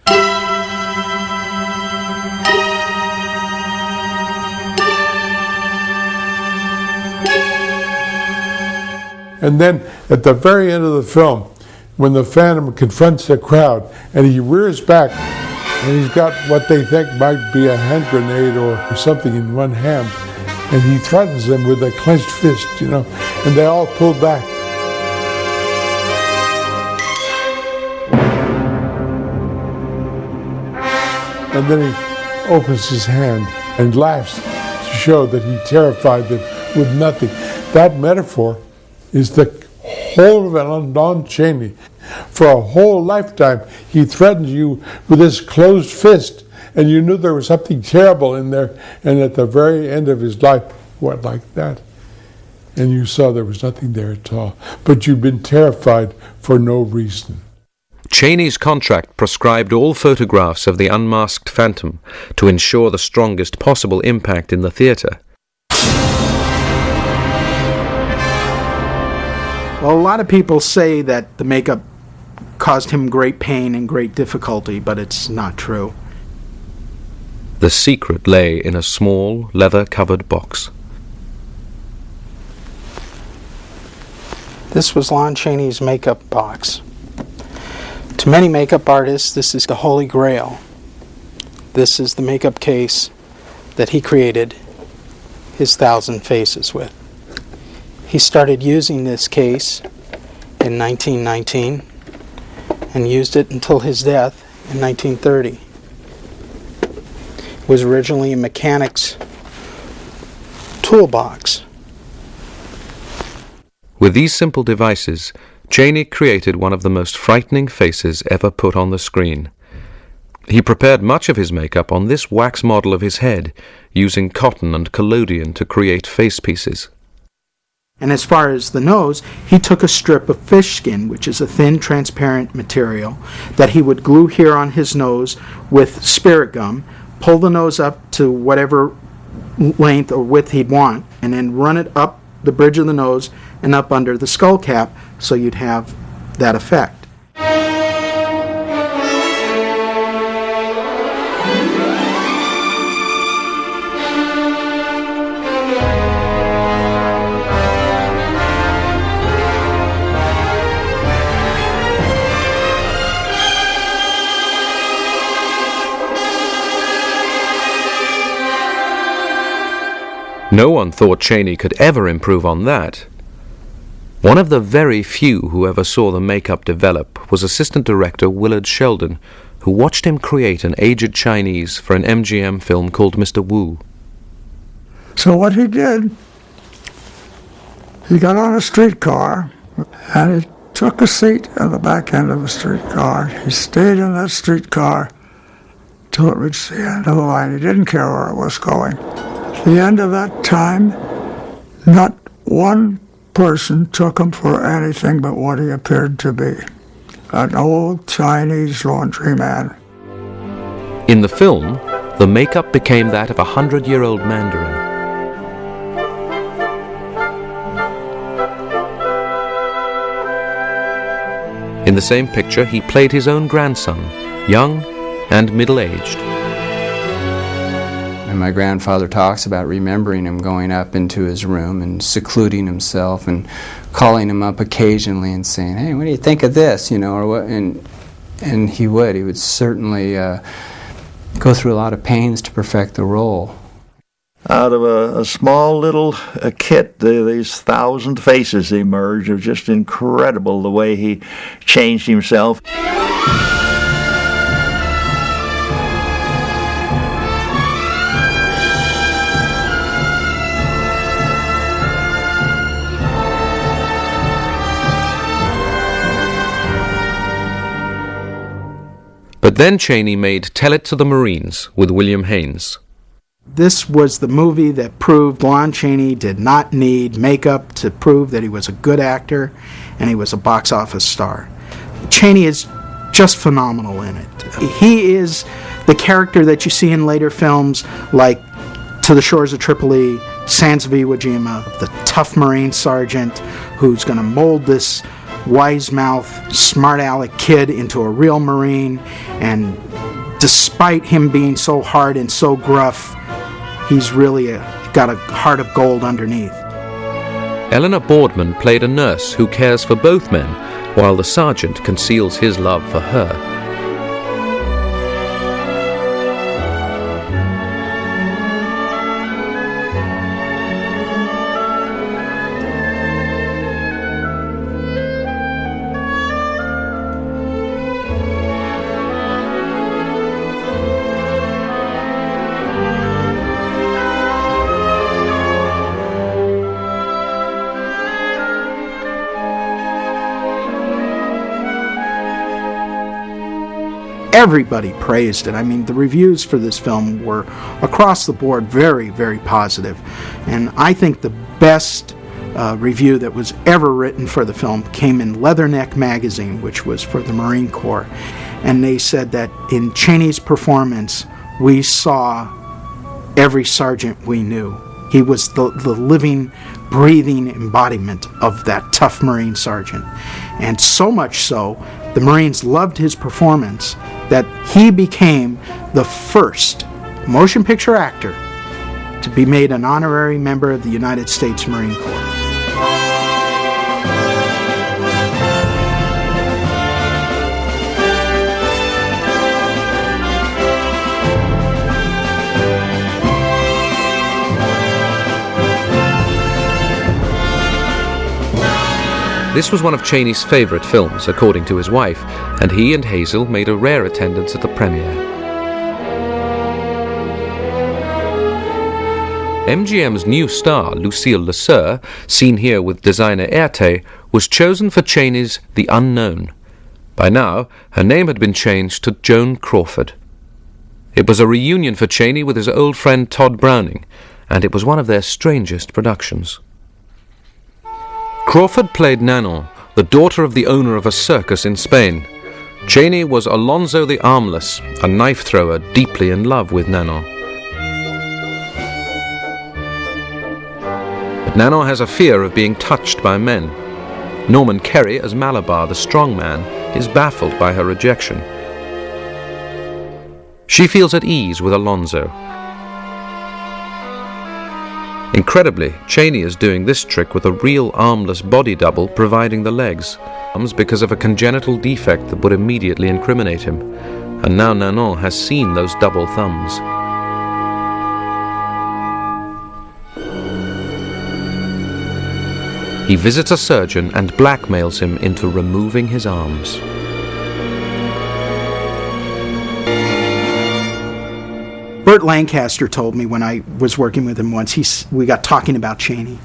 And then at the very end of the film, when the Phantom confronts the crowd and he rears back and he's got what they think might be a hand grenade or something in one hand, and he threatens them with a clenched fist, and they all pull back. And then he opens his hand and laughs to show that he terrified them with nothing. That metaphor is the whole of Lon Chaney. For a whole lifetime, he threatened you with his closed fist, and you knew there was something terrible in there, and at the very end of his life, went like that. And you saw there was nothing there at all. But you'd been terrified for no reason. Chaney's contract prescribed all photographs of the unmasked Phantom to ensure the strongest possible impact in the theatre. Well, a lot of people say that the makeup caused him great pain and great difficulty, but it's not true. The secret lay in a small, leather-covered box. This was Lon Chaney's makeup box. To many makeup artists, this is the Holy Grail. This is the makeup case that he created his 1,000 faces with. He started using this case in 1919 and used it until his death in 1930. It was originally a mechanic's toolbox. With these simple devices, Chaney created one of the most frightening faces ever put on the screen. He prepared much of his makeup on this wax model of his head, using cotton and collodion to create face pieces. And as far as the nose, he took a strip of fish skin, which is a thin, transparent material, that he would glue here on his nose with spirit gum, pull the nose up to whatever length or width he'd want, and then run it up the bridge of the nose and up under the skull cap, so you'd have that effect. No one thought Chaney could ever improve on that. One of the very few who ever saw the makeup develop was assistant director Willard Sheldon, who watched him create an aged Chinese for an MGM film called Mr. Wu. So what he did, he got on a streetcar and he took a seat at the back end of the streetcar. He stayed in that streetcar till it reached the end of the line. He didn't care where it was going. At the end of that time, not one person took him for anything but what he appeared to be, an old Chinese laundryman. In the film, the makeup became that of a 100-year-old Mandarin. In the same picture, he played his own grandson, young and middle-aged. And my grandfather talks about remembering him going up into his room and secluding himself and calling him up occasionally and saying, "Hey, what do you think of this?" or what? And he would certainly go through a lot of pains to perfect the role. Out of a small little kit, these 1,000 faces emerged. It was just incredible the way he changed himself. But then Chaney made Tell It to the Marines with William Haynes. This was the movie that proved Lon Chaney did not need makeup to prove that he was a good actor and he was a box office star. Chaney is just phenomenal in it. He is the character that you see in later films like To the Shores of Tripoli, Sands of Iwo Jima, the tough Marine sergeant who's going to mold this wise-mouthed, smart-aleck kid into a real Marine, and despite him being so hard and so gruff, he's really got a heart of gold underneath. Eleanor Boardman played a nurse who cares for both men, while the sergeant conceals his love for her. Everybody praised it. I mean, the reviews for this film were across the board very, very positive. And I think the best review that was ever written for the film came in Leatherneck magazine, which was for the Marine Corps. And they said that in Chaney's performance, we saw every sergeant we knew. He was the living, breathing embodiment of that tough Marine sergeant. And so much so, the Marines loved his performance that he became the first motion picture actor to be made an honorary member of the United States Marine Corps. This was one of Chaney's favourite films, according to his wife, and he and Hazel made a rare attendance at the premiere. MGM's new star, Lucille Lesueur, seen here with designer Erte, was chosen for Chaney's The Unknown. By now, her name had been changed to Joan Crawford. It was a reunion for Chaney with his old friend Todd Browning, and it was one of their strangest productions. Crawford played Nanon, the daughter of the owner of a circus in Spain. Chaney was Alonzo the Armless, a knife thrower deeply in love with Nanon. But Nanon has a fear of being touched by men. Norman Kerry, as Malabar, the strong man, is baffled by her rejection. She feels at ease with Alonzo. Incredibly, Chaney is doing this trick with a real armless body double providing the legs, because of a congenital defect that would immediately incriminate him. And now Nanon has seen those double thumbs. he visits a surgeon and blackmails him into removing his arms. Burt Lancaster told me when I was working with him once, we got talking about Chaney.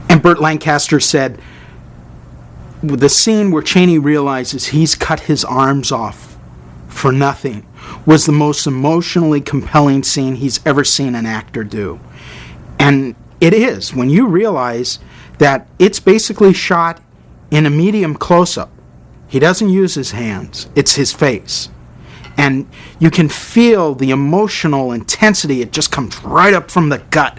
And Burt Lancaster said, the scene where Chaney realizes he's cut his arms off for nothing was the most emotionally compelling scene he's ever seen an actor do. And it is, when you realize that it's basically shot in a medium close-up. He doesn't use his hands, it's his face. And you can feel the emotional intensity, it just comes right up from the gut.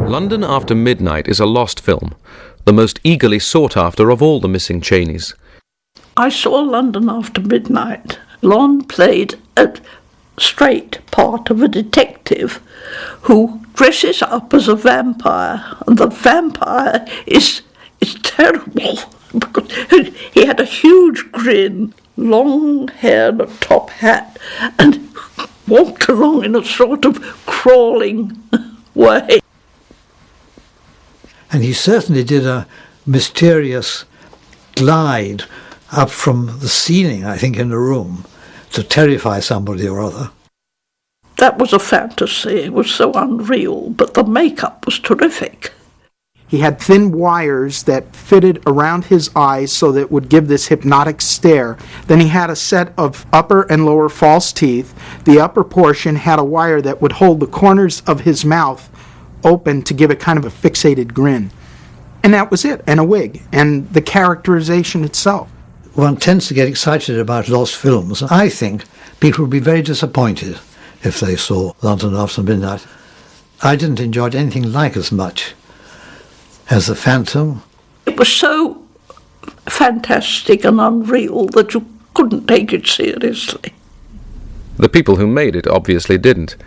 London After Midnight is a lost film, the most eagerly sought after of all the missing Cheneys. I saw London After Midnight. Lon played a straight part of a detective who dresses up as a vampire, and the vampire is terrible because he had a huge grin, long hair and a top hat, and walked along in a sort of crawling way. And he certainly did a mysterious glide up from the ceiling, I think, in the room to terrify somebody or other. That was a fantasy. It was so unreal, but the makeup was terrific. He had thin wires that fitted around his eyes so that it would give this hypnotic stare. Then he had a set of upper and lower false teeth. The upper portion had a wire that would hold the corners of his mouth open to give it kind of a fixated grin. And that was it, and a wig, and the characterization itself. One tends to get excited about lost films. I think people would be very disappointed if they saw London After Midnight. I didn't enjoy it anything like as much as The Phantom. It was so fantastic and unreal that you couldn't take it seriously. The people who made it obviously didn't,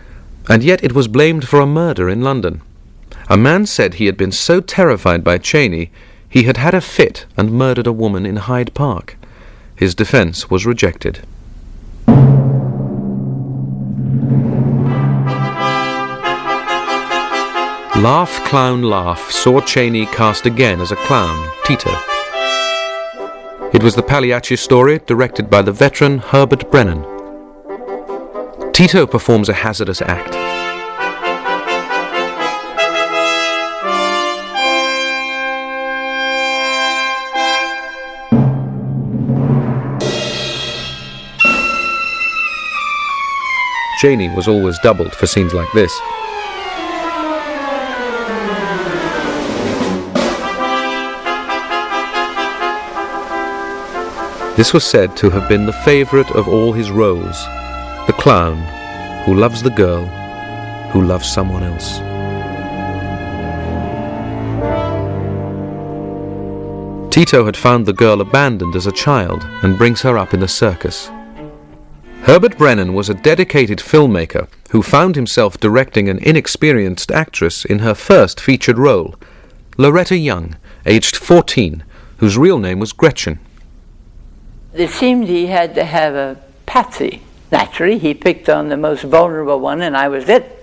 and yet it was blamed for a murder in London. A man said he had been so terrified by Chaney, he had had a fit and murdered a woman in Hyde Park. His defense was rejected. Laugh, Clown, Laugh saw Chaney cast again as a clown, Tito. It was the Pagliacci story, directed by the veteran Herbert Brennan. Tito performs a hazardous act. Chaney was always doubled for scenes like this. This was said to have been the favourite of all his roles, the clown who loves the girl who loves someone else. Tito had found the girl abandoned as a child and brings her up in the circus. Herbert Brennan was a dedicated filmmaker who found himself directing an inexperienced actress in her first featured role, Loretta Young, aged 14, whose real name was Gretchen. It seemed he had to have a patsy. Naturally, he picked on the most vulnerable one, and I was it.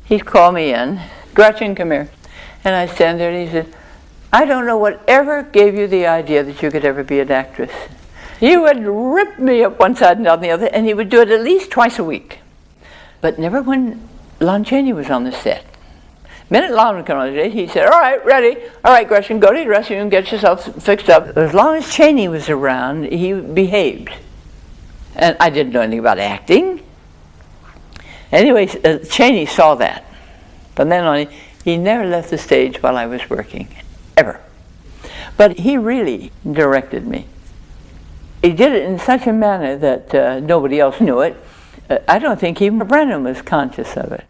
He'd call me in, Gretchen, come here. And I'd stand there and he said, I don't know whatever gave you the idea that you could ever be an actress. You would rip me up one side and on the other, and he would do it at least twice a week. But never when Lon Chaney was on the set. Minute Lon came on, he said, all right, ready. All right, Gretchen, go to your dressing room, get yourself fixed up. As long as Chaney was around, he behaved. And I didn't know anything about acting. Anyway, Chaney saw that. From then on, he never left the stage while I was working, ever. But he really directed me. He did it in such a manner that nobody else knew it. I don't think even Brennan was conscious of it.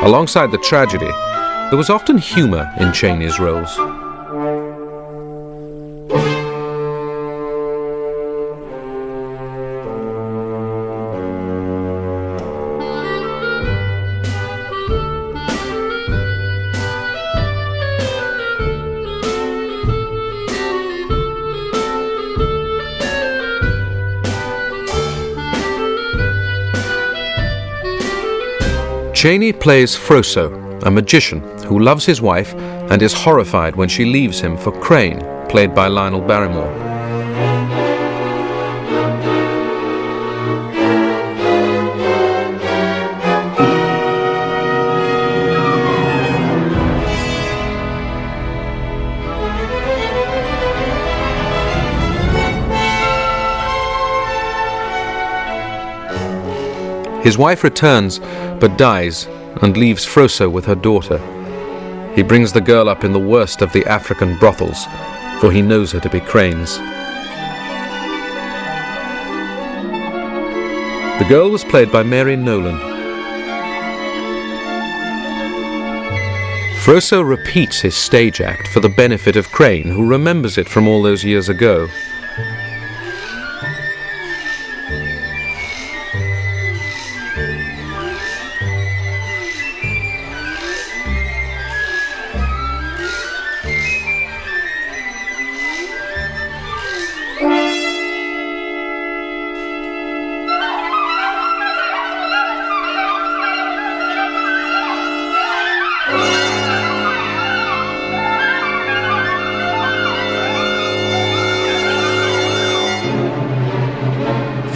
Alongside the tragedy, there was often humor in Chaney's roles. Chaney plays Froso, a magician who loves his wife and is horrified when she leaves him for Crane, played by Lionel Barrymore. His wife returns, but dies, and leaves Froso with her daughter. He brings the girl up in the worst of the African brothels, for he knows her to be Crane's. The girl was played by Mary Nolan. Froso repeats his stage act for the benefit of Crane, who remembers it from all those years ago.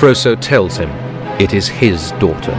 Froso tells him it is his daughter.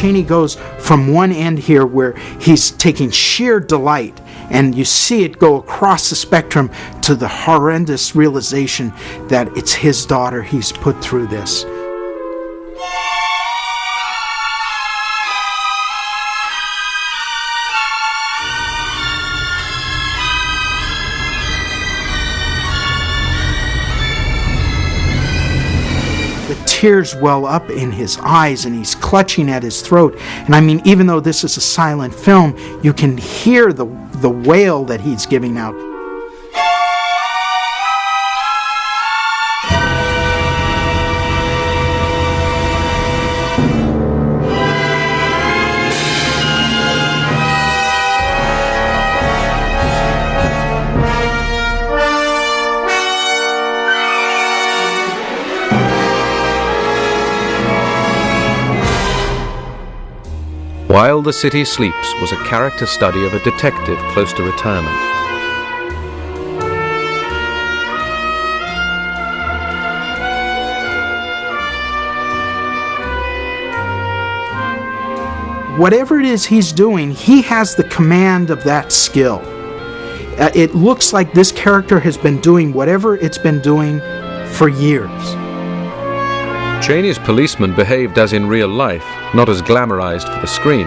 Chaney goes from one end here where he's taking sheer delight, and you see it go across the spectrum to the horrendous realization that it's his daughter he's put through this. Tears well up in his eyes, and he's clutching at his throat. And I mean, even though this is a silent film, you can hear the wail that he's giving out. While the City Sleeps was a character study of a detective close to retirement. Whatever it is he's doing, he has the command of that skill. It looks like this character has been doing whatever it's been doing for years. Chaney's policeman behaved as in real life, not as glamorized for the screen.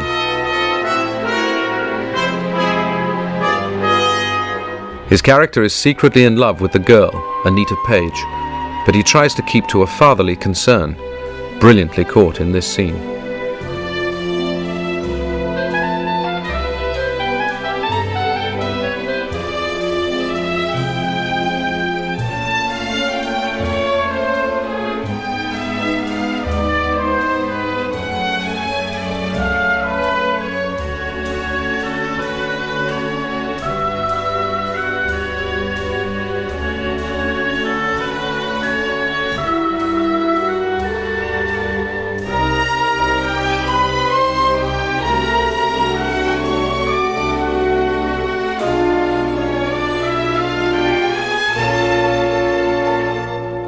His character is secretly in love with the girl, Anita Page, but he tries to keep to a fatherly concern, brilliantly caught in this scene.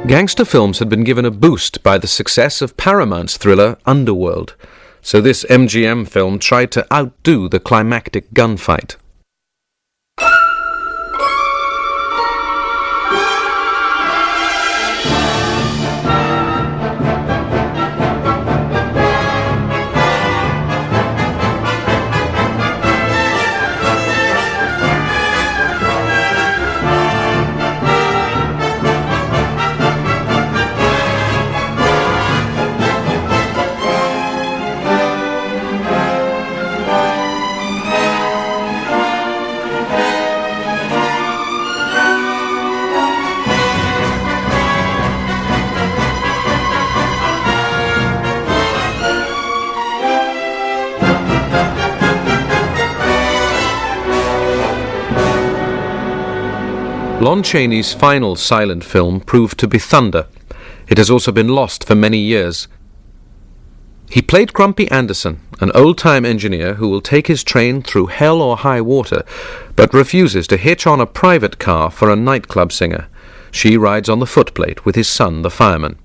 Gangster films had been given a boost by the success of Paramount's thriller Underworld, so this MGM film tried to outdo the climactic gunfight. Lon Chaney's final silent film proved to be Thunder. It has also been lost for many years. He played Grumpy Anderson, an old-time engineer who will take his train through hell or high water, but refuses to hitch on a private car for a nightclub singer. She rides on the footplate with his son, the fireman.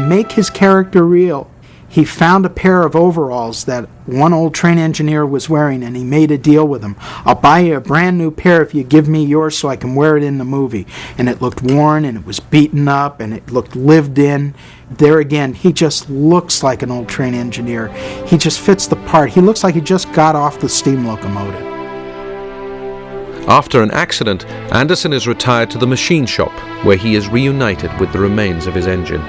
Make his character real, he found a pair of overalls that one old train engineer was wearing, and he made a deal with him. I'll buy you a brand new pair if you give me yours so I can wear it in the movie. And it looked worn, and it was beaten up, and it looked lived in. There again, he just looks like an old train engineer. He just fits the part. He looks like he just got off the steam locomotive. After an accident, Anderson is retired to the machine shop, where he is reunited with the remains of his engine.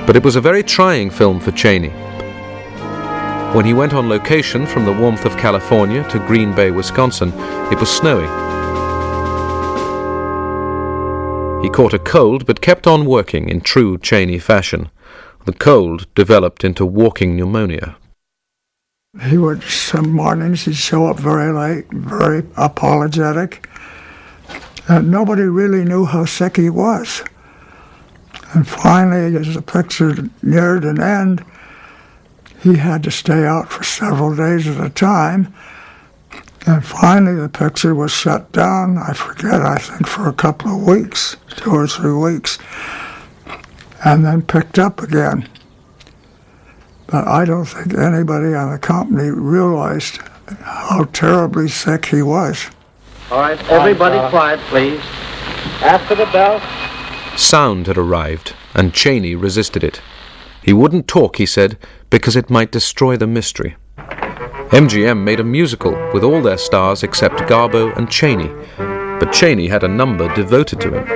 But it was a very trying film for Chaney. When he went on location from the warmth of California to Green Bay, Wisconsin, it was snowing. He caught a cold but kept on working in true Chaney fashion. The cold developed into walking pneumonia. He would, some mornings he'd show up very late, very apologetic, and nobody really knew how sick he was. And finally, as the picture neared an end, he had to stay out for several days at a time. And finally, the picture was shut down, I think for a couple of weeks, 2 or 3 weeks, and then picked up again. But I don't think anybody on the company realized how terribly sick he was. All right, everybody quiet, please. After the bell. Sound had arrived, and Chaney resisted it. He wouldn't talk, he said, because it might destroy the mystery. MGM made a musical with all their stars except Garbo and Chaney, but Chaney had a number devoted to him.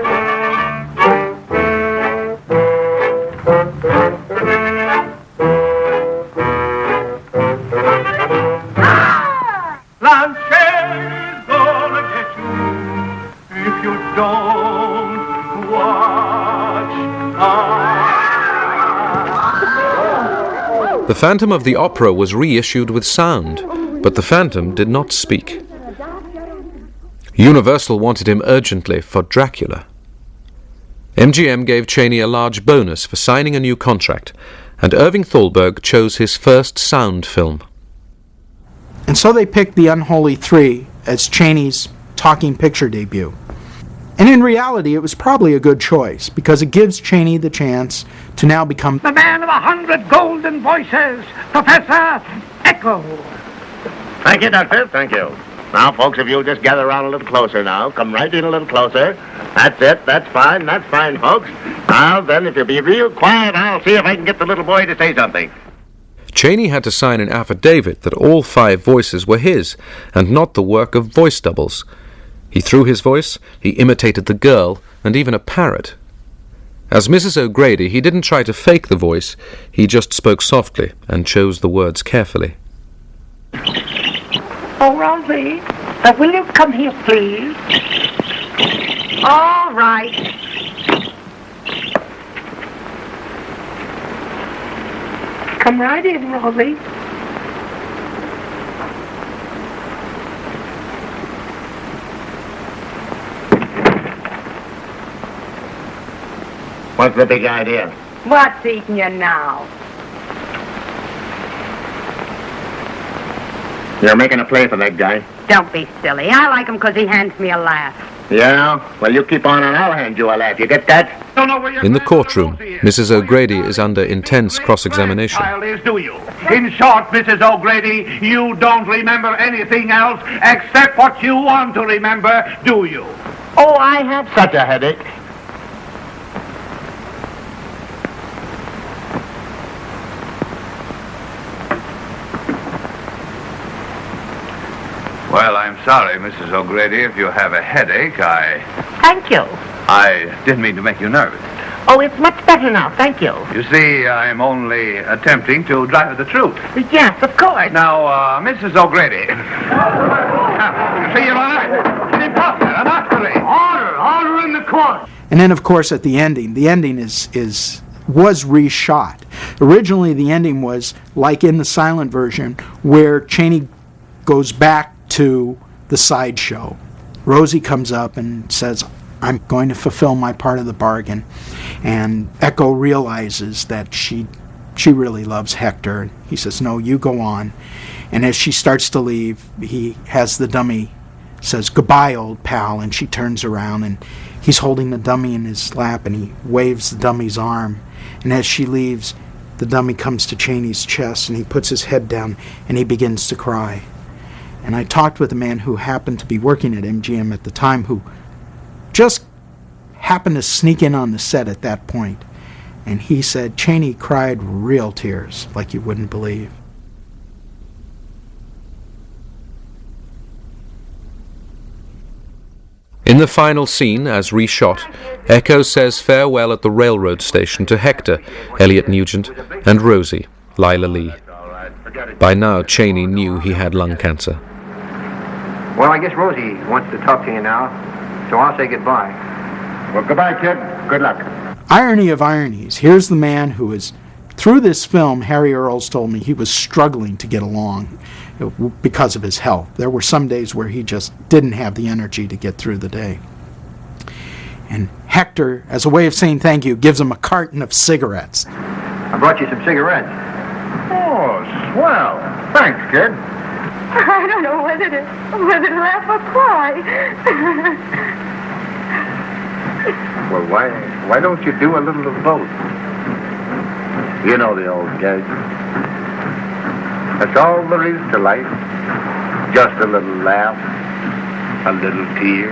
Lon Chaney's gonna get you if you don't watch out. The Phantom of the Opera was reissued with sound, but the Phantom did not speak. Universal wanted him urgently for Dracula. MGM gave Chaney a large bonus for signing a new contract, and Irving Thalberg chose his first sound film. And so they picked The Unholy Three as Chaney's talking picture debut. And in reality, it was probably a good choice, because it gives Chaney the chance to now become The man of 100 golden voices, Professor Echo. Thank you, Doctor. Thank you. Now, folks, if you'll just gather around a little closer now. Come right in a little closer. That's it. That's fine, folks. Now, then, if you'll be real quiet, I'll see if I can get the little boy to say something. Chaney had to sign an affidavit that all 5 voices were his, and not the work of voice doubles. He threw his voice, he imitated the girl, and even a parrot, As Mrs. O'Grady, he didn't try to fake the voice, he just spoke softly and chose the words carefully. Oh, Rosie, will you come here, please? All right. Come right in, Rosie. What's the big idea? What's eating you now? You're making a play for that guy. Don't be silly. I like him because he hands me a laugh. Yeah? Well, you keep on and I'll hand you a laugh. You get that? In the courtroom, Mrs. O'Grady is under intense cross-examination. Child is, do you? In short, Mrs. O'Grady, you don't remember anything else except what you want to remember, do you? Oh, I have such a headache. Well, I'm sorry, Mrs. O'Grady, if you have a headache. Thank you. I didn't mean to make you nervous. Oh, it's much better now. Thank you. You see, I'm only attempting to drive the truth. Yes, of course. Now, Mrs. O'Grady. See, Your Honor, an imposter, an osprey. Order in the court. And then, of course, at the ending was reshot. Originally, the ending was like in the silent version, where Chaney goes back to the sideshow. Rosie comes up and says, I'm going to fulfill my part of the bargain. And Echo realizes that she really loves Hector. And he says, no, you go on. And as she starts to leave, he has the dummy, says, goodbye, old pal. And she turns around and he's holding the dummy in his lap and he waves the dummy's arm. And as she leaves, the dummy comes to Chaney's chest and he puts his head down and he begins to cry. And I talked with a man who happened to be working at MGM at the time, who just happened to sneak in on the set at that point. And he said Chaney cried real tears, like you wouldn't believe. In the final scene, as reshot, Echo says farewell at the railroad station to Hector, Elliot Nugent, and Rosie, Lila Lee. By now, Chaney knew he had lung cancer. Well, I guess Rosie wants to talk to you now, so I'll say goodbye. Well, goodbye, kid. Good luck. Irony of ironies. Here's the man who is, through this film, Harry Earls told me he was struggling to get along because of his health. There were some days where he just didn't have the energy to get through the day. And Hector, as a way of saying thank you, gives him a carton of cigarettes. I brought you some cigarettes. Oh, swell. Thanks, kid. I don't know whether to laugh or cry. Well, why don't you do a little of both? You know the old gag. That's all there is to life. Just a little laugh, a little tear.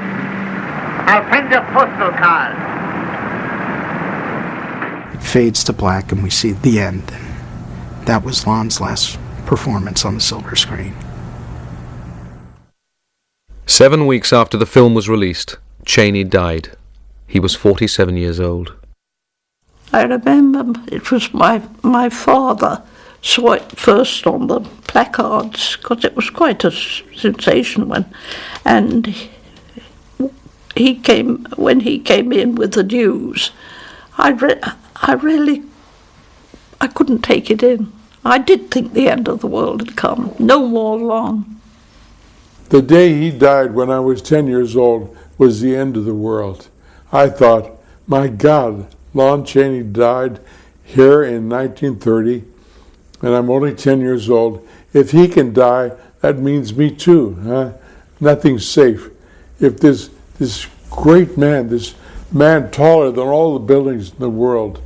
I'll send you a postal card. It fades to black and we see the end. That was Lon's last performance on the silver screen. 7 weeks after the film was released, Chaney died. He was 47 years old. I remember it was my father saw it first on the placards, because it was quite a sensation when, and when he came in with the news, I couldn't take it in. I did think the end of the world had come. No more Lon. The day he died, when I was 10 years old, was the end of the world. I thought, my God, Lon Chaney died here in 1930, and I'm only 10 years old. If he can die, that means me too. Huh? Nothing's safe. If this great man, this man taller than all the buildings in the world,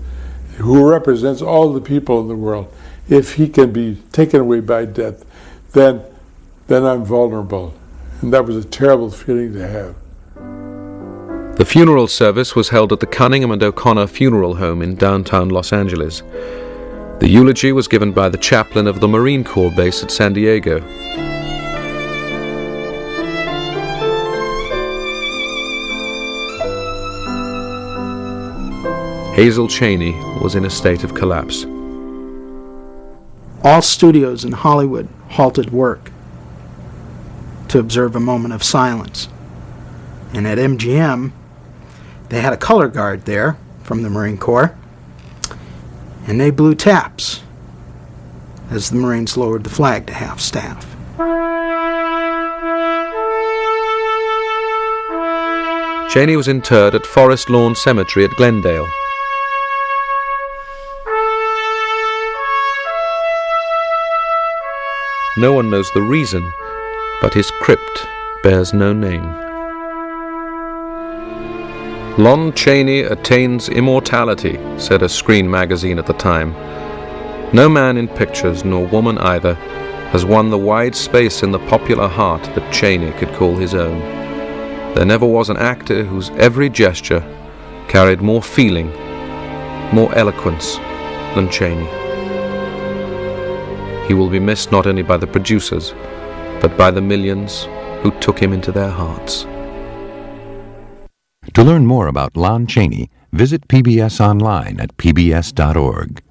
who represents all the people in the world, if he can be taken away by death, then I'm vulnerable. And that was a terrible feeling to have. The funeral service was held at the Cunningham and O'Connor Funeral Home in downtown Los Angeles. The eulogy was given by the chaplain of the Marine Corps base at San Diego. Hazel Chaney was in a state of collapse. All studios in Hollywood halted work to observe a moment of silence. And at MGM, they had a color guard there from the Marine Corps, and they blew taps as the Marines lowered the flag to half-staff. Chaney was interred at Forest Lawn Cemetery at Glendale. No one knows the reason, but his crypt bears no name. Lon Chaney attains immortality, said a Screen magazine at the time. No man in pictures, nor woman either, has won the wide space in the popular heart that Chaney could call his own. There never was an actor whose every gesture carried more feeling, more eloquence than Chaney. He will be missed not only by the producers, but by the millions who took him into their hearts. To learn more about Lon Chaney, visit PBS online at pbs.org.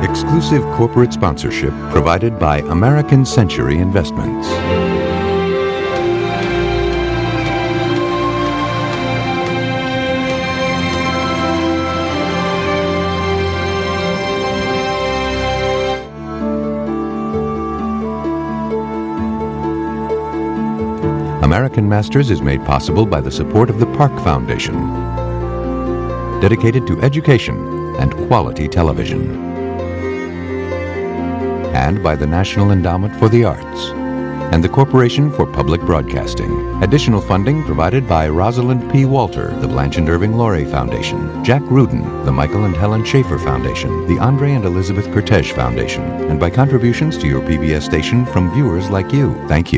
Exclusive corporate sponsorship provided by American Century Investments. American Masters is made possible by the support of the Park Foundation, dedicated to education and quality television, and by the National Endowment for the Arts and the Corporation for Public Broadcasting. Additional funding provided by Rosalind P. Walter, the Blanche and Irving Laurie Foundation, Jack Rudin, the Michael and Helen Schaefer Foundation, the Andre and Elizabeth Cortege Foundation, and by contributions to your PBS station from viewers like you. Thank you.